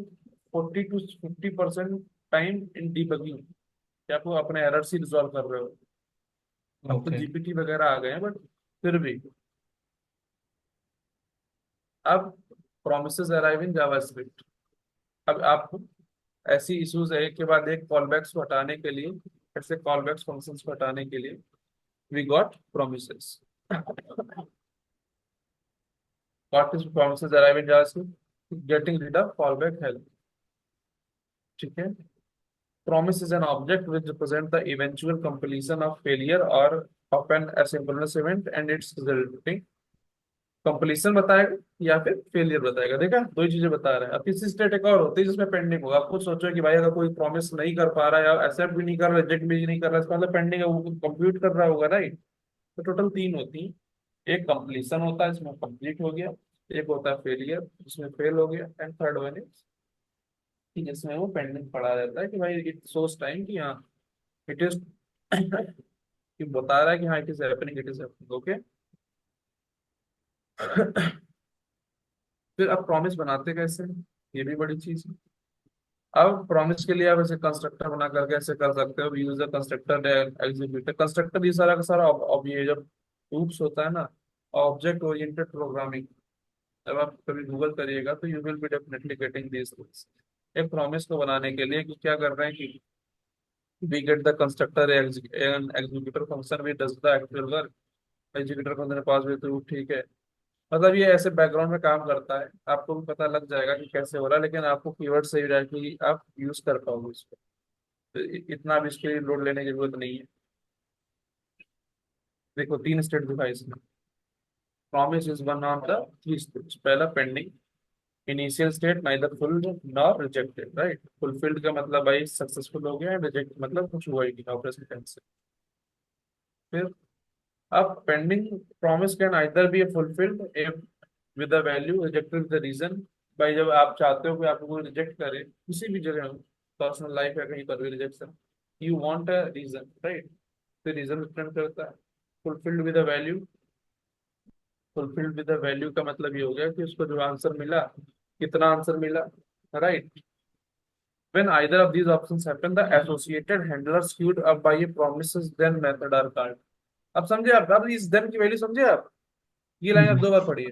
40 to 50% time in debugging, कि आप अपने एरर्स ही रिजॉल्व कर रहे हो। अब तो ओके। जीपीटी वगैरह आ गए हैं, बट फिर भी। अब प्रोमिसेस अराइव इन जावास्क्रिप्ट। अब आप ऐसी इश्यूज है, एक के बाद एक कॉलबैक्स को हटाने के लिए, ऐसे कॉलबैक्स फंक्शंस को हटाने के लिए we got promises. What is promises arrive in JavaScript? Getting rid of callback help, ठीक है। Promise is an object which represents the eventual completion of failure or of an asynchronous event and its resulting completion बताएगा या फिर फेलियर बताएगा। देखा, दो ही चीजें बता रहा है। अब तीसरी स्टेट एक और होती है जिसमें पेंडिंग होगा। आप खुद सोचो कि भाई अगर कोई प्रॉमिस नहीं कर पा रहा है या एक्सेप्ट भी नहीं कर रहा, रिजेक्ट भी नहीं कर रहा, इसका मतलब पेंडिंग है, वो कंप्लीट कर रहा होगा, राइट। तो टोटल तीन होती हैं। एक कंप्लीशन होता है, इसमें कंप्लीट हो गया। एक होता है फेलियर, जिसमें फेल हो गया। एंड थर्ड वन इज कि जिसमें वो पेंडिंग पड़ा रहता है, कि भाई इट सोस टाइम कि हाँ इट इज कि बता रहा है कि हाँ it is happening, it is happening, okay. फिर अब प्रॉमिस बनाते कैसे हैं? ये भी बड़ी चीज है। अब प्रॉमिस के लिए आप ऐसे कंस्ट्रक्टर बना करके ऐसे कर सकते हो, यूजर कंस्ट्रक्टर, एग्जीक्यूटर कंस्ट्रक्टर, ये सारा का सारा अब ये जब लूप्स होता है ना, ऑब्जेक्ट ओरिएंटेड प्रोग्रामिंग, जब आप कभी गूगल करिएगा तो you will be definitely getting this things. एक प्रॉमिस को बनाने के लिए कि क्या कर रहे हैं कि we get the constructor and executor function which does the actual work। Executor function पास भी तो ठीक है। मतलब ये ऐसे बैकग्राउंड में काम करता है, आपको भी पता लग जाएगा कि कैसे हो रहा है, लेकिन आपको कीवर्ड सही रहे कि आप यूज कर पाओगे इसको। तो इतना भी इसके लोड लेने की जरूरत नहीं है। देखो तीन स्टेट दिखाई इसमें। Promise is one of the three states. पहला pending, initial state neither fulfilled nor rejected, right. Fulfilled का मतलब भाई सक्सेसफुल हो गया, रिजेक्ट मतलब कुछ हुआ ही नहीं, ऑपरेशन कैंसिल। फिर अब pending promise can either be fulfilled if with the value, rejected with the reason. भाई जब आप चाहते हो कि आपको कोई रिजेक्ट करे किसी भी जगह, पर्सनल लाइफ या कहीं पर भी rejection, you want a reason, right. तो रीजन रिटर्न करता है। Fulfilled with the value, fulfilled with the value का मतलब ये हो गया कि उसको जो आंसर मिला, कितना आंसर मिला, right. When either of these options happen, the associated handlers queued up by a promises then method are called। अब समझे आप? अब इस then की वैल्यू समझे आप? ये लाइन आप हम्म। दो बार पढ़िए।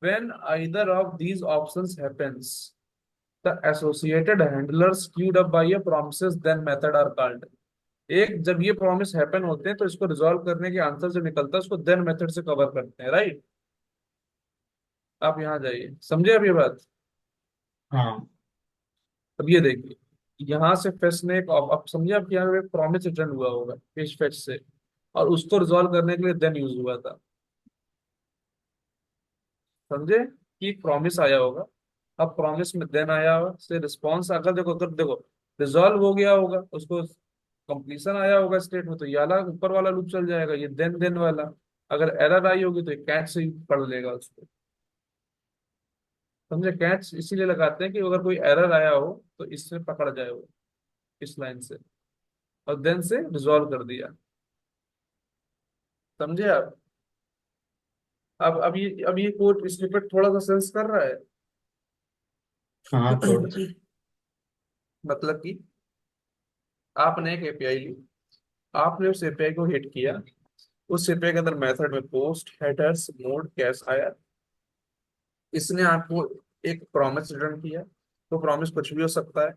When either of these options happens, the associated handlers queued up by a promises then method are called। एक जब ये प्रॉमिस हैपन होते हैं तो इसको रिजॉल्व करने के आंसर जो निकलता है उसको देन मेथड से कवर करते हैं, राइट। आप यहाँ जाइए, समझे अब ये बात? हाँ। अब ये देखिए, यहाँ से फेच ने एक, अब समझिए आप, यहाँ पे प्रॉमिस रिटर्न हुआ होगा पेज फेच से, और उसको रिजॉल्व करने के लिए देन यूज हुआ था। समझे कि प्रॉमिस आया होगा, अब प्रॉमिस में देन आया होगा, से रिस्पॉन्स अगर देखो, अगर देखो रिजॉल्व हो गया होगा, उसको कंप्लीशन आया होगा स्टेट में, तो ये वाला ऊपर वाला लूप चल जाएगा, ये देन देन वाला। अगर एरर आई होगी तो ये कैच से ही पढ़ लेगा उसको। समझे? कैच इसीलिए लगाते हैं कि अगर कोई एरर आया हो तो इससे पकड़ जाए वो, इस लाइन से, और देन से रिजॉल्व कर दिया। समझे आप? अब ये कोड स्निपेट थोड़ा सा सेंस कर रहा है। हाँ, थोड़ा सा। मतलब कि आपने एक एपीआई ली, आपने उस एपीआई को हिट किया, उस एपीआई के अंदर मेथड में पोस्ट हेडर्स मोड कैश आया, इसने आपको एक प्रॉमिस रिटर्न किया। तो प्रॉमिस कुछ भी हो सकता है,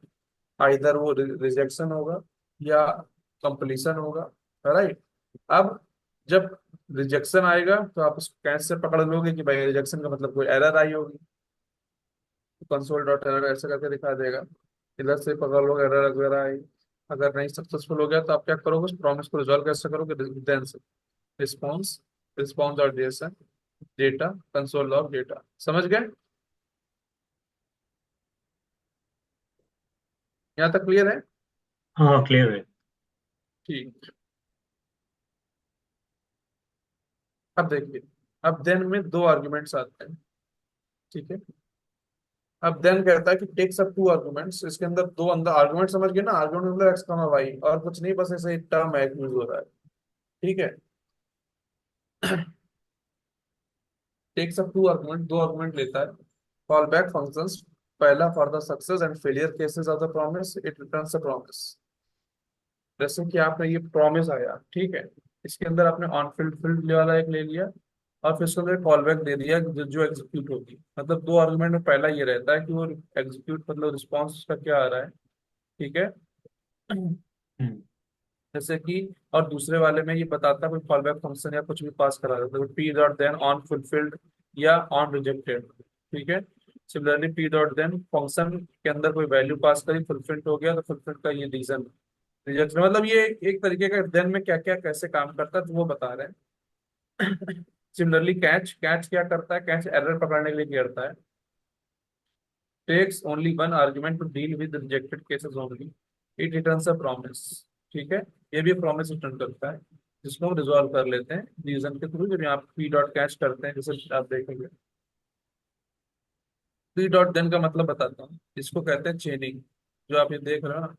आइदर वो रिजेक्शन होगा या कंप्लीशन होगा, राइट। अब जब रिजेक्शन आएगा तो आप उसको कैश से पकड़ लोगे कि भाई रिजेक्शन का मतलब कोई एरर आई होगी, कंसोल डॉट एरर ऐसे करके दिखा देगा। इधर से पकड़ लोगे एरर वगैरह आई। अगर नहीं सक्सेसफुल हो गया तो आप क्या करोगे, उस प्रॉमिस को रिजॉल्व कैसे करोगे, देन से रिस्पॉन्स, रिस्पॉन्स और Jason data, console log data. समझ गए? यहाँ तक क्लियर है? हाँ, क्लियर है। ठीक। अब देखिए, अब देन में दो आर्गुमेंट्स आते हैं, ठीक है। अब देन कहता है कि टेक्स अप टू आर्गुमेंट्स, इसके अंदर दो अंदर आर्गुमेंट समझ गए ना, आर्गुमेंट मतलब एक्स कमा वाई और कुछ नहीं, बस ऐसे एक टर्म है यूज हो रहा है। ठीक है। टेक्स अप टू आर्गुमेंट, दो आर्गुमेंट लेता है। कॉल बैक फंक्शंस, पहला for the success and failure cases of the promise it returns a promise. जैसे कि आपने ये प्रॉमिस आया, ठीक है, इसके अंदर आपने ऑन फील्ड फील्ड वाला एक ले लिया, और फिर उसके अंदर कॉल बैक दे दिया जो एग्जीक्यूट होगी। मतलब दो आर्गुमेंट में पहला ये रहता है कि वो एग्जीक्यूट मतलब रिस्पॉन्स उसका क्या आ रहा है। ठीक है। हम्म। जैसे कि, और दूसरे वाले में ये बताता है कोई कॉल बैक फंक्शन या कुछ भी पास करा देता है, p dot then on fulfilled या ऑन रिजेक्टेड। ठीक है। Similarly p dot then function के अंदर कोई वैल्यू पास करी, फुलफिल्ड हो गया तो फुलफिल्ड का ये रीजन, रिजेक्शन, मतलब ये एक तरीके का देन में क्या क्या कैसे काम करता है तो वो बता रहे हैं। सिमिलरली कैच, कैच क्या करता है, कैच एरर पकड़ने के लिए क्या करता है, takes only one argument to deal with rejected cases only, it returns a promise. ठीक है। ये भी प्रॉमिस रिटर्न करता है, जिसको हम रिजॉल्व कर लेते हैं रीजन के थ्रू, जब यहाँ पी डॉट कैच करते हैं जैसे आप देखेंगे। पी डॉट देन का मतलब बताता हूँ, इसको कहते हैं चेनिंग। जो आप ये देख रहे हो ना,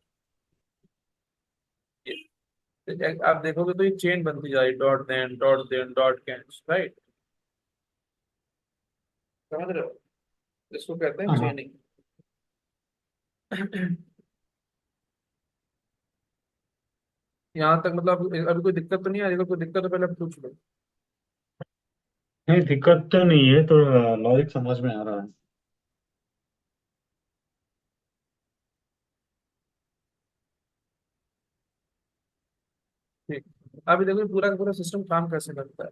आप देखोगे तो ये चेन बनती जा रही, dot then dot catch, right. समझ रहे हो, इसको कहते हैं हाँ चेनिंग। यहाँ तक मतलब अभी कोई दिक्कत तो नहीं आ रही, अगर कोई दिक्कत तो पहले आप पूछ लो। नहीं, दिक्कत तो नहीं है, तो लॉजिक समझ में आ रहा है। ठीक। अभी देखो ये पूरा का पूरा सिस्टम काम कैसे करता है,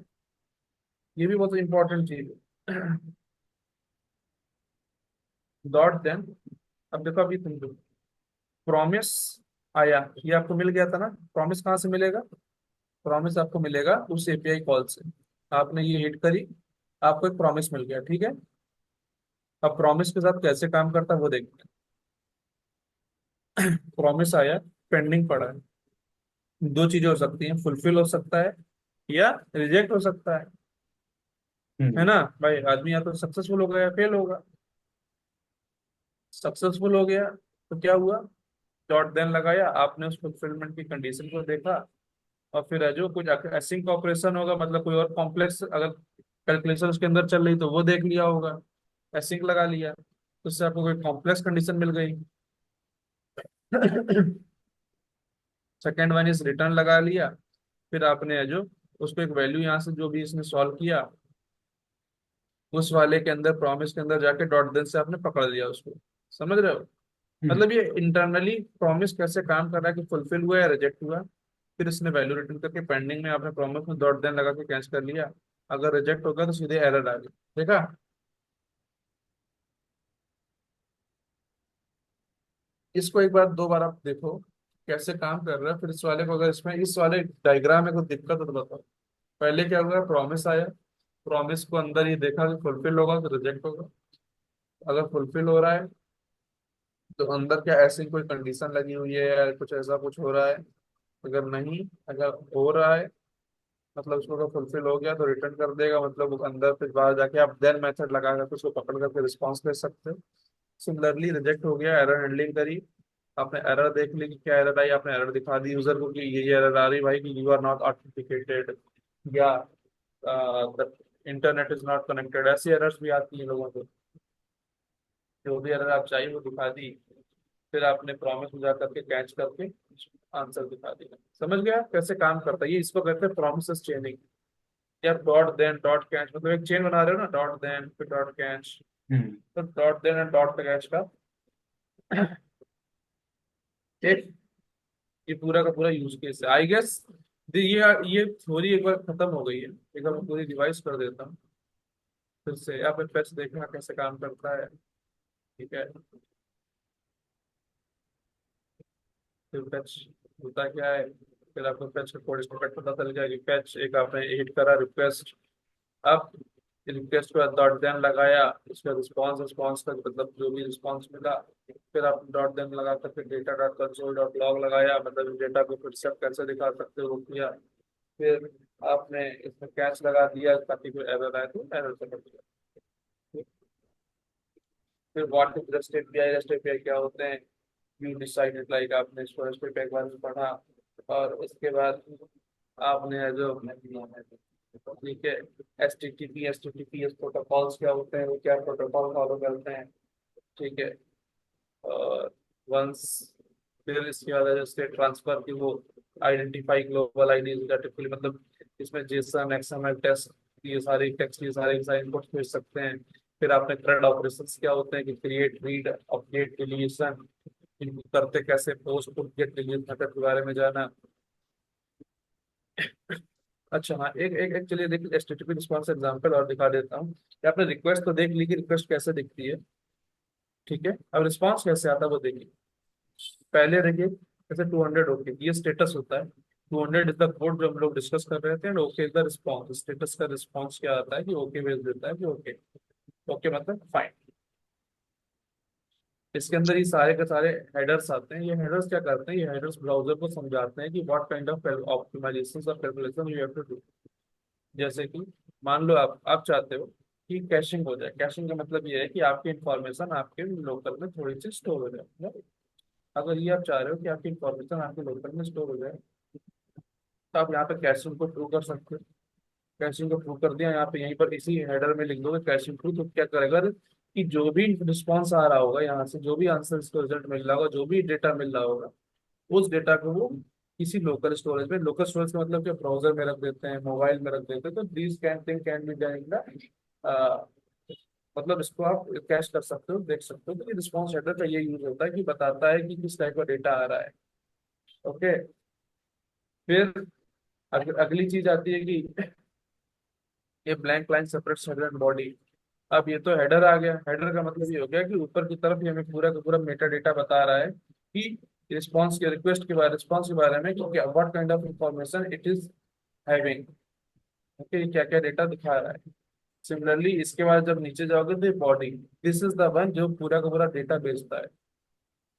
ये भी बहुत इंपॉर्टेंट चीज है। डॉट देन, अब देखो अभी तुम प्रॉमिस आया, ये आपको मिल गया था ना, प्रॉमिस कहाँ से मिलेगा, प्रॉमिस आपको मिलेगा उस एपीआई कॉल से। आपने ये हिट करी, आपको एक प्रॉमिस मिल गया, ठीक है। अब प्रॉमिस के साथ कैसे काम करता है वो देखते हैं। प्रॉमिस आया, पेंडिंग पड़ा है, दो चीजें हो सकती हैं, फुलफिल हो सकता है या रिजेक्ट हो सकता है हम्म। ना। भाई आदमी या तो सक्सेसफुल हो गया या फेल होगा। सक्सेसफुल हो गया तो क्या हुआ, डॉट देन लगाया, आपने उस फुलफिलमेंट की कंडीशन को देखा, और फिर है जो कुछ एसिंक ऑपरेशन होगा, मतलब कोई और कॉम्प्लेक्स अगर कैलकुलेशन उसके अंदर चल रही तो वो देख लिया होगा, एसिंक लगा लिया, तो उससे आपको कोई कॉम्प्लेक्स कंडीशन मिल गई। सेकेंड वन इज रिटर्न लगा लिया, फिर आपने है जो उसको एक वैल्यू यहाँ से जो भी इसने सॉल्व किया, उस वाले के अंदर प्रॉमिस के अंदर जाके डॉट देन से आपने पकड़ लिया उसको। समझ रहे हो, हम्म। मतलब ये इंटरनली प्रॉमिस कैसे काम कर रहा है कि फुलफिल हुआ या रिजेक्ट हुआ। फिर इसने वैल्यू रिटर्न करके पेंडिंग में आपने प्रॉमिस में डॉट देन लगा के कैच कर लिया, अगर रिजेक्ट हो गया तो सीधे एरर आ गई। देखा। इसको एक बार दो बार आप देखो कैसे काम कर रहा है, फिर इस वाले को अगर इसमें इस वाले डायग्राम में कोई दिक्कत हो तो बताओ। पहले क्या हुआ, प्रॉमिस आया, प्रॉमिस को अंदर ही देखा कि फुलफिल होगा तो रिजेक्ट होगा, अगर फुलफिल हो रहा है तो अंदर क्या ऐसी कोई कंडीशन लगी हुई है या कुछ ऐसा कुछ हो रहा है, अगर नहीं, अगर हो रहा है मतलब उसको अगर फुलफिल हो गया तो रिटर्न कर देगा, मतलब वो अंदर फिर बाहर जाके आप देन मेथड लगा करके उसको पकड़ करके रिस्पॉन्स दे सकते हो। सिमिलरली रिजेक्ट हो गया, एरर हैंडलिंग करी, आपने एरर देख ली कि क्या एरर आई, आपने एरर दिखा दी यूजर को कि ये एरर आ रही भाई कि यू आर नॉट ऑथेंटिकेटेड, या इंटरनेट इज नॉट कनेक्टेड, ऐसी एरर्स भी आती है लोगों को। जो भी एरर आप चाहिए वो दिखा दी, फिर आपने प्रॉमिस में जा करके कैच करके आंसर दिखा दिया। समझ गया कैसे काम करता है ये, इसको कहते हैं प्रॉमिसेस चेनिंग। या डॉट देन डॉट कैच, मतलब एक चेन बना रहे हो ना, डॉट देन फिर डॉट कैच, हम्म। तो dot then and dot catch का एक, ये पूरा का पूरा यूज केस है आई गेस। ये थ्योरी एक बार खत्म हो गई है, एक बार मैं पूरी रिवाइज कर देता हूँ फिर से, यहाँ पे फैच देखना कैसे काम करता है। ठीक है। फिर फैच होता क्या है, फिर आपको फैच का कोड इसको पता चल गया कि फैच एक आपने हिट करा रिक्वेस्ट, अब रिक्वेस्ट के बाद डॉट देन लगाया, उसका रिस्पॉन्स, रिस्पॉन्स का मतलब जो भी रिस्पॉन्स मिला, फिर आप डॉट देन लगा कर फिर data dot console dot log लगाया, मतलब डेटा को फिर से आप कैसे दिखा सकते हो वो किया, फिर आपने इसमें कैच लगा दिया ताकि कोई एरर आए तो एरर से बच गया। फिर व्हाट इज रेस्ट एपीआई क्या होते हैं, यू डिसाइडेड, लाइक आपने इसको रेस्ट एपीआई के बारे में पढ़ा। और उसके बाद आपने जो, ठीक है, H T T P S protocols क्या होते हैं, वो क्या प्रोटोकॉल फॉलो करते हैं, ठीक है। और वंस, फिर इसके बाद है स्टेट ट्रांसफर की वो आइडेंटिफाई ग्लोबल आईडीज, मतलब इसमें जेसन एक्सएमएल टेस्ट, ये सारे टेक्स्ट, ये सारे सारे इनपुट भेज सकते हैं। फिर आपने थ्रेड ऑपरेशंस क्या होते हैं कि क्रिएट, रीड, अपडेट, डिलीशन, इनको करते कैसे, post, put, get, delete method के बारे में जाना। अच्छा हाँ, एक एक एक चलिए देखिए एचटीटीपी रिस्पॉन्स एग्जांपल और दिखा देता हूँ कि आपने रिक्वेस्ट तो देख ली कि रिक्वेस्ट कैसे दिखती है, ठीक है। अब रिस्पॉन्स कैसे आता है वो देखिए। पहले देखिए, जैसे 200 ओके, ये स्टेटस होता है। 200 इज द कोड जो हम लोग डिस्कस कर रहे थे, and okay is the response. Status का रिस्पॉन्स क्या आता है कि ओके भेज देता है कि ओके। ओके मतलब फाइन। इसके अंदर ये सारे के सारे हेडर्स आते हैं। ये हेडर्स क्या करते हैं, ये हेडर्स ब्राउजर को समझाते हैं कि व्हाट काइंड ऑफ ऑप्टिमाइजेशन और calculation you have to do. जैसे कि मान लो आप चाहते हो कि कैशिंग हो जाए। कैशिंग का मतलब ये है कि आपकी इंफॉर्मेशन आपके लोकल में थोड़ी सी स्टोर हो जाए। अगर ये आप चाह रहे हो कि आपकी इंफॉर्मेशन आपके लोकल में स्टोर हो जाए, तो आप यहाँ पे कैशिंग को ट्रू कर सकते हो। कैशिंग को ट्रू कर दिया, यहाँ पे यहीं पर इसी हेडर में लिख दोगे कैशिंग ट्रू, तो क्या करेगा कि जो भी रिस्पॉन्स आ रहा होगा यहाँ से, जो भी आंसर इसको रिजल्ट मिल रहा होगा, जो भी डेटा मिल रहा होगा, उस डेटा को वो किसी लोकल स्टोरेज में, लोकल स्टोरेज का मतलब कि ब्राउजर में रख देते हैं, मोबाइल में रख देते हैं, तो this can thing can be done in the, मतलब इसको आप कैश कर सकते हो, देख सकते हो। तो ये रिस्पॉन्स हेडर का ये यूज होता है कि बताता है कि किस टाइप का डेटा आ रहा है। ओके। फिर अगली चीज आती है कि ये blank line separate header and body. अब ये तो हेडर आ गया। हेडर का मतलब ये हो गया कि ऊपर की तरफ ये हमें पूरा का पूरा मेटा डेटा बता रहा है कि रिस्पॉन्स के, रिक्वेस्ट के बारे, रिस्पॉन्स के बारे में, कि what kind of information it is having. Okay, क्या क्या डेटा दिखा रहा है। सिमिलरली इसके बाद जब नीचे जाओगे तो body, this is the one जो पूरा का पूरा डेटा भेजता है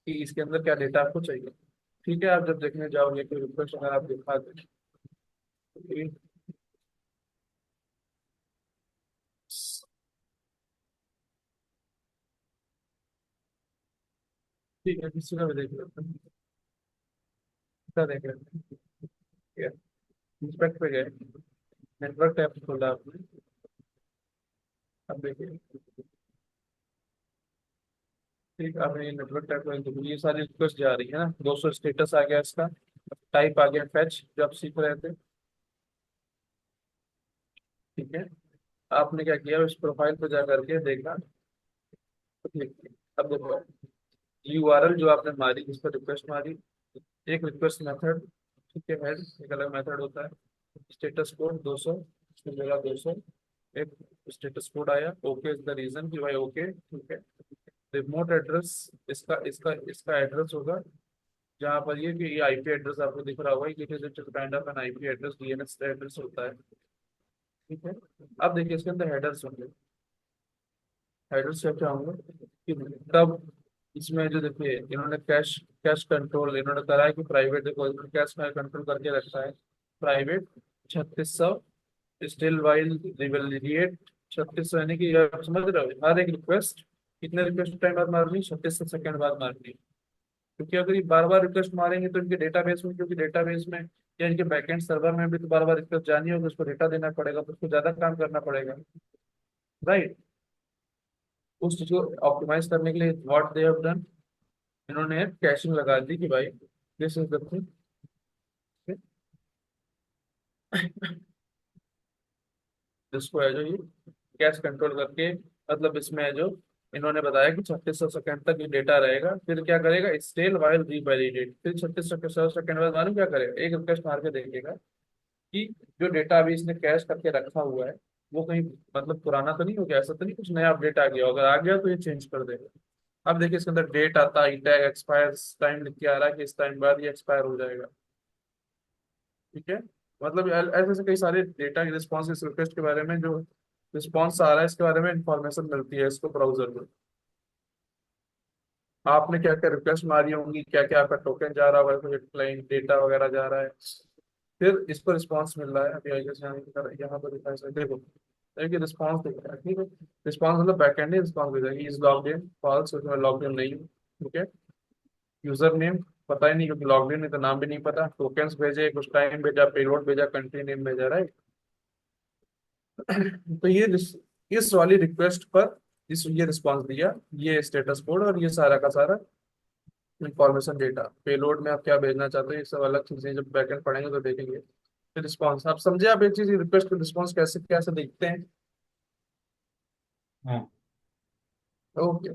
कि इसके अंदर क्या डेटा आपको चाहिए। ठीक है, आप जब देखने जाओगे कोई रिक्वेस्ट अगर आप दिखा दें, ठीक है, किसी का भी देख लेते हैं, इसका देख लेते हैं। ठीक है, इंस्पेक्ट पे गए, नेटवर्क टैब खोला आपने। अब देखिए, ठीक है, आपने नेटवर्क टैब पे तो ये सारी रिक्वेस्ट जा रही है ना, 200 स्टेटस आ गया इसका, टाइप आ गया फैच जो आप सीख रहे थे, ठीक है। आपने क्या किया, उस प्रोफाइल पे जा करके देखा, तो ठीक है। अब देखो, यूआरएल जो आपने मारी, जिस पर रिक्वेस्ट मारी, एक रिक्वेस्ट मेथड, ठीक है, हेड एक अलग मेथड होता है। स्टेटस कोड 200, इसमें मेरा 200, एक स्टेटस कोड आया, ओके इज द रीजन कि भाई ओके, ठीक है। रिमोट एड्रेस, इसका इसका इसका एड्रेस होगा, जहाँ पर ये आईपी एड्रेस आपको दिख रहा होगा कि it is kind of N IP address, DNS address होता है, ठीक है। अब देखिए इसके अंदर हेडर्स होंगे। हेडर्स क्या क्या होंगे कि कब, इसमें जो देखिए इन्होंने कैश कैश कंट्रोल इन्होंने करा है कि प्राइवेट, देखो कैश में कंट्रोल करके रखा है, प्राइवेट 3600, स्टिल वाइल रिवेलिएट 3600, यानी कि आप समझ रहे हो हर एक रिक्वेस्ट कितने रिक्वेस्ट टाइम बाद मारनी, 36 सेकंड बाद मारनी। क्योंकि अगर ये बार बार रिक्वेस्ट मारेंगे तो इनके डेटाबेस में, क्योंकि डेटाबेस में या इनके बैकएंड सर्वर में भी तो बार बार रिक्वेस्ट जानी होगी, उसको डेटा देना पड़ेगा, तो उसको ज्यादा काम करना पड़ेगा, राइट। उस चीज को ऑप्टिमाइज करने के लिए व्हाट दे हैव डन, इन्होंने कैशिंग लगा दी कि भाई दिस इज द थिंग, जिसको है जो ये कैश कंट्रोल करके, मतलब इसमें है जो इन्होंने बताया कि 3600 सेकंड तक ये डेटा रहेगा। फिर क्या करेगा, स्टेल वाइल रीवैलिडेट, फिर 3600 सेकंड बाद मालूम क्या करेगा, एक रिक्वेस्ट मार के देखेगा कि जो डेटा अभी इसने कैश करके रखा हुआ है वो कहीं, मतलब पुराना तो नहीं हो गया, ऐसा तो नहीं कुछ नया अपडेट आ गया, अगर आ गया तो ये चेंज कर देगा। अब देखिए इसके अंदर डेट आता है, टैग एक्सपायर्स टाइम लिख के आ रहा है कि इस टाइम बाद ये एक्सपायर हो जाएगा, ठीक है। मतलब ऐसे ऐसे कई सारे डेटा के रिस्पॉन्स, इस रिक्वेस्ट के बारे में जो रिस्पॉन्स आ रहा है इसके बारे में इंफॉर्मेशन मिलती है इसको ब्राउजर में। आपने क्या क्या रिक्वेस्ट मारी होंगी, क्या क्या आपका टोकन जा रहा होगा, कोई क्लाइंट डेटा वगैरह जा रहा है, फिर इसको रिस्पॉन्स मिल रहा है। अभी आई गेस यहाँ पर दिखा है, देखो देखिए रिस्पॉन्स दिख रहा है, ठीक है। रिस्पॉन्स मतलब बैकएंड ही रिस्पॉन्स भेजा, इज लॉग्ड इन फॉल्स, उसमें लॉग्ड इन नहीं हूँ, ठीक है। यूजर नेम पता ही नहीं क्योंकि लॉग्ड इन है तो नाम भी नहीं पता, टोकन्स भेजे, कुछ टाइम भेजा, पेलोड भेजा, कंट्री नेम भेजा, राइट। तो इस वाली रिक्वेस्ट पर ये रिस्पॉन्स दिया, ये स्टेटस कोड और ये सारा का सारा इंफॉर्मेशन डेटा। पेलोड में आप क्या भेजना चाहते हो ये सब अलग चीजें जब बैकएंड पढ़ेंगे तो देखेंगे। फिर रिस्पॉन्स आप समझे, आप एक चीज रिक्वेस्ट और रिस्पॉन्स कैसे कैसे देखते हैं। हाँ। ओके।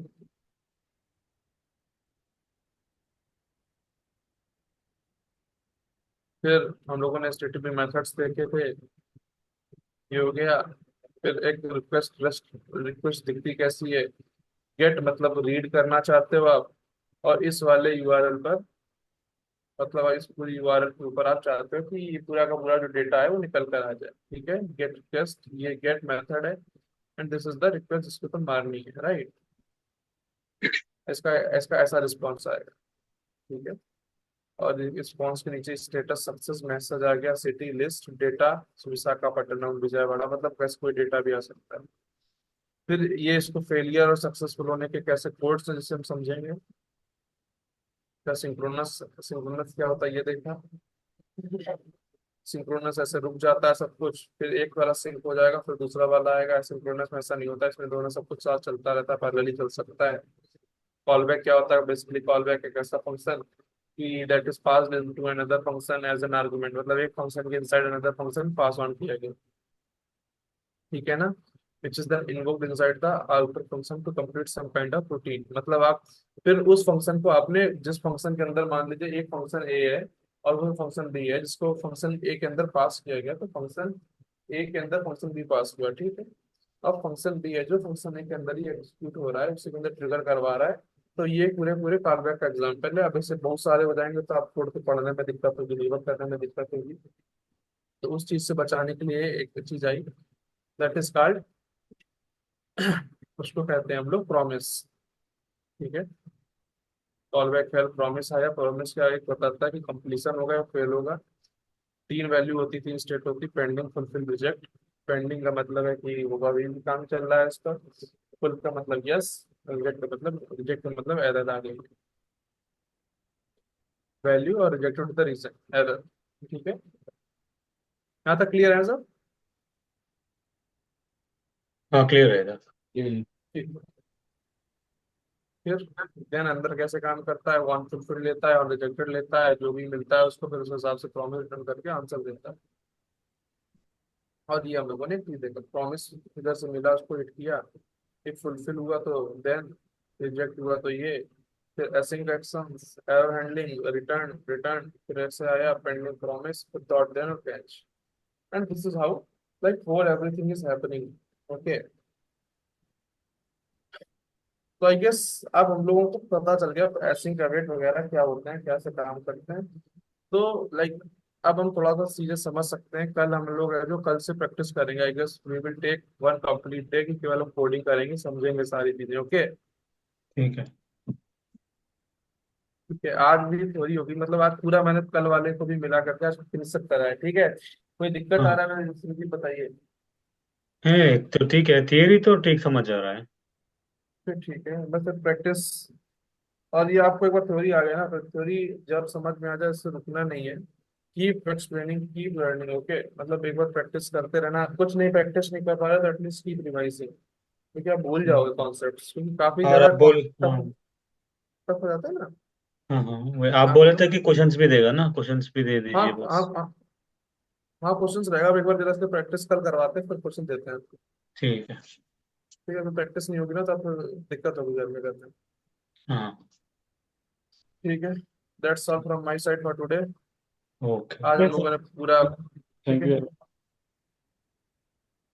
फिर हम लोगों ने एचटीटीपी मेथड्स देखे थे, ये हो गया। फिर एक रिक्वेस्ट रेस्ट रिक्वेस्ट दिखती कैसी है, गेट मतलब रीड करना चाहते हो आप, और इस वाले यूआरएल पर, मतलब इस पूरी यूआरएल के ऊपर आप चाहते हो कि ये पूरा का पूरा जो डेटा है वो निकल कर आ जाए, ठीक है। गेट रिक्वेस्ट ये गेट मेथड है, and this is the request जिसको तो मारनी है, राइट। इसका इसका ऐसा रिस्पॉन्स आएगा, ठीक है। और रिस्पॉन्स के नीचे स्टेटस सक्सेस मैसेज आ गया, city list data Visakhapatnam Vijayawada, मतलब कैसे कोई डेटा भी आ सकता है। फिर ये इसको फेलियर और सक्सेसफुल होने के कैसे कोड्स हैं जिसे हम समझेंगे। क्या सिंक्रोनस, सिंक्रोनस क्या होता है ये देखा। सिंक्रोनस ऐसे रुक जाता है सब कुछ, फिर एक वाला सिंक हो जाएगा फिर दूसरा वाला आएगा। सिंक्रोनस में ऐसा नहीं होता, इसमें दोनों सब कुछ साथ चलता रहता है, पैरेलली चल सकता है। कॉल बैक क्या होता है, बेसिकली कॉल बैक एक ऐसा फंक्शन कि that is passed into another function as an argument, मतलब एक फंक्शन के inside another function pass on किया गया, ठीक है ना। Which is the invoked inside the outer function to complete some kind of routine, मतलब आप फिर उस फंक्शन को आपने जिस फंक्शन के अंदर, मान लीजिए एक फंक्शन ए है और वो फंक्शन बी है, जिसको फंक्शन ए के अंदर पास किया गया, तो फंक्शन ए के अंदर फंक्शन बी पास हुआ, ठीक है। अब फंक्शन बी है जो फंक्शन ए के अंदर ही एग्जीक्यूट हो रहा है, उसी के अंदर ट्रिगर करवा रहा है। तो ये पूरे पूरे कॉलबैक का एग्जाम्पल है। अब इससे बहुत सारे हो जाएंगे तो आप छोड़ के पढ़ने में दिक्कत होगी, डिलीवर करने में दिक्कत होगी। तो उस चीज से बचाने के लिए एक चीज आई, दैट इज कॉल्ड, उसको कहते हैं हम लोग प्रॉमिस, ठीक है। कॉल बैक हेल्प प्रॉमिस आया, प्रॉमिस क्या एक बताता है कि कंप्लीशन होगा या फेल होगा। तीन वैल्यू होती, तीन स्टेट होती, पेंडिंग, फुलफिल, रिजेक्ट। पेंडिंग का मतलब है कि वो अभी भी काम चल रहा है इसका, फुल का मतलब यस, रिजेक्ट का मतलब एरर आ गई, वैल्यू, और रिजेक्टेड द रीजन एरर, ठीक है। यहाँ तक क्लियर है सब। हाँ, क्लियर है इधर। ठीक। फिर देन अंदर कैसे काम करता है, वन फुलफिल लेता है और रिजेक्टेड लेता है, जो भी मिलता है उसको फिर उस हिसाब से प्रॉमिस रिटर्न करके आंसर देता है। और ये हम लोगों ने की देखा, प्रॉमिस इधर से मिला उसको हिट किया, एक फुलफिल हुआ तो देन, रिजेक्ट हुआ तो ये, फिर async action, error handling, return return, फिर ऐसे आया पेंडिंग प्रॉमिस, फिर डॉट देन और catch. And this is how like whole everything is happening, okay. तो आई गेस अब हम लोगों को पता चल गया एसिंक अवेट वगैरह क्या होते हैं, कैसे काम करते हैं। तो लाइक अब हम थोड़ा सा चीजें समझ सकते हैं। कल हम लोग है जो कल से प्रैक्टिस करेंगे, I guess we will take one complete day कि केवल हम कोडिंग करेंगे, समझेंगे सारी चीजें, ओके। ठीक है। ठीक है, आज भी थोड़ी होगी, मतलब आज पूरा मैंने कल वाले को भी मिला करके आज फिनिश करा है, ठीक है। कोई दिक्कत आ हाँ, रहा है मैंने जिसमें भी बताइए। है तो ठीक है, थियरी तो ठीक समझ आ रहा है। फिर ठीक है, बस प्रैक्टिस। और ये आपको एक बार थ्योरी आ गया ना, तो थ्योरी जब समझ में आ जाए इससे रुकना नहीं है। Keep explaining, keep learning, okay. मतलब एक बार प्रैक्टिस करते रहना, कुछ नहीं प्रैक्टिस नहीं कर पा रहे तो एटलीस्ट कीप रिवाइजिंग, क्योंकि आप भूल जाओगे कॉन्सेप्ट्स, क्योंकि काफी और आप जगह बोल हाँ। टफ टफ हो जाता है ना। हाँ हाँ, आप हाँ बोले बोलो। थे कि क्वेश्चंस भी देगा ना, क्वेश्चंस भी दे हाँ दीजिए हाँ बस। हाँ। हाँ क्वेश्चंस रहेगा, अब एक बार जरा से प्रैक्टिस कल करवाते हैं फिर क्वेश्चन देते हैं। ठीक है। ठीक है, तो प्रैक्टिस नहीं होगी ना तो फिर दिक्कत होगी घर में करने में। हाँ। ठीक है, that's all from my side for today. Okay. आज हम लोगों ने पूरा, ठीक थैंक है। यू।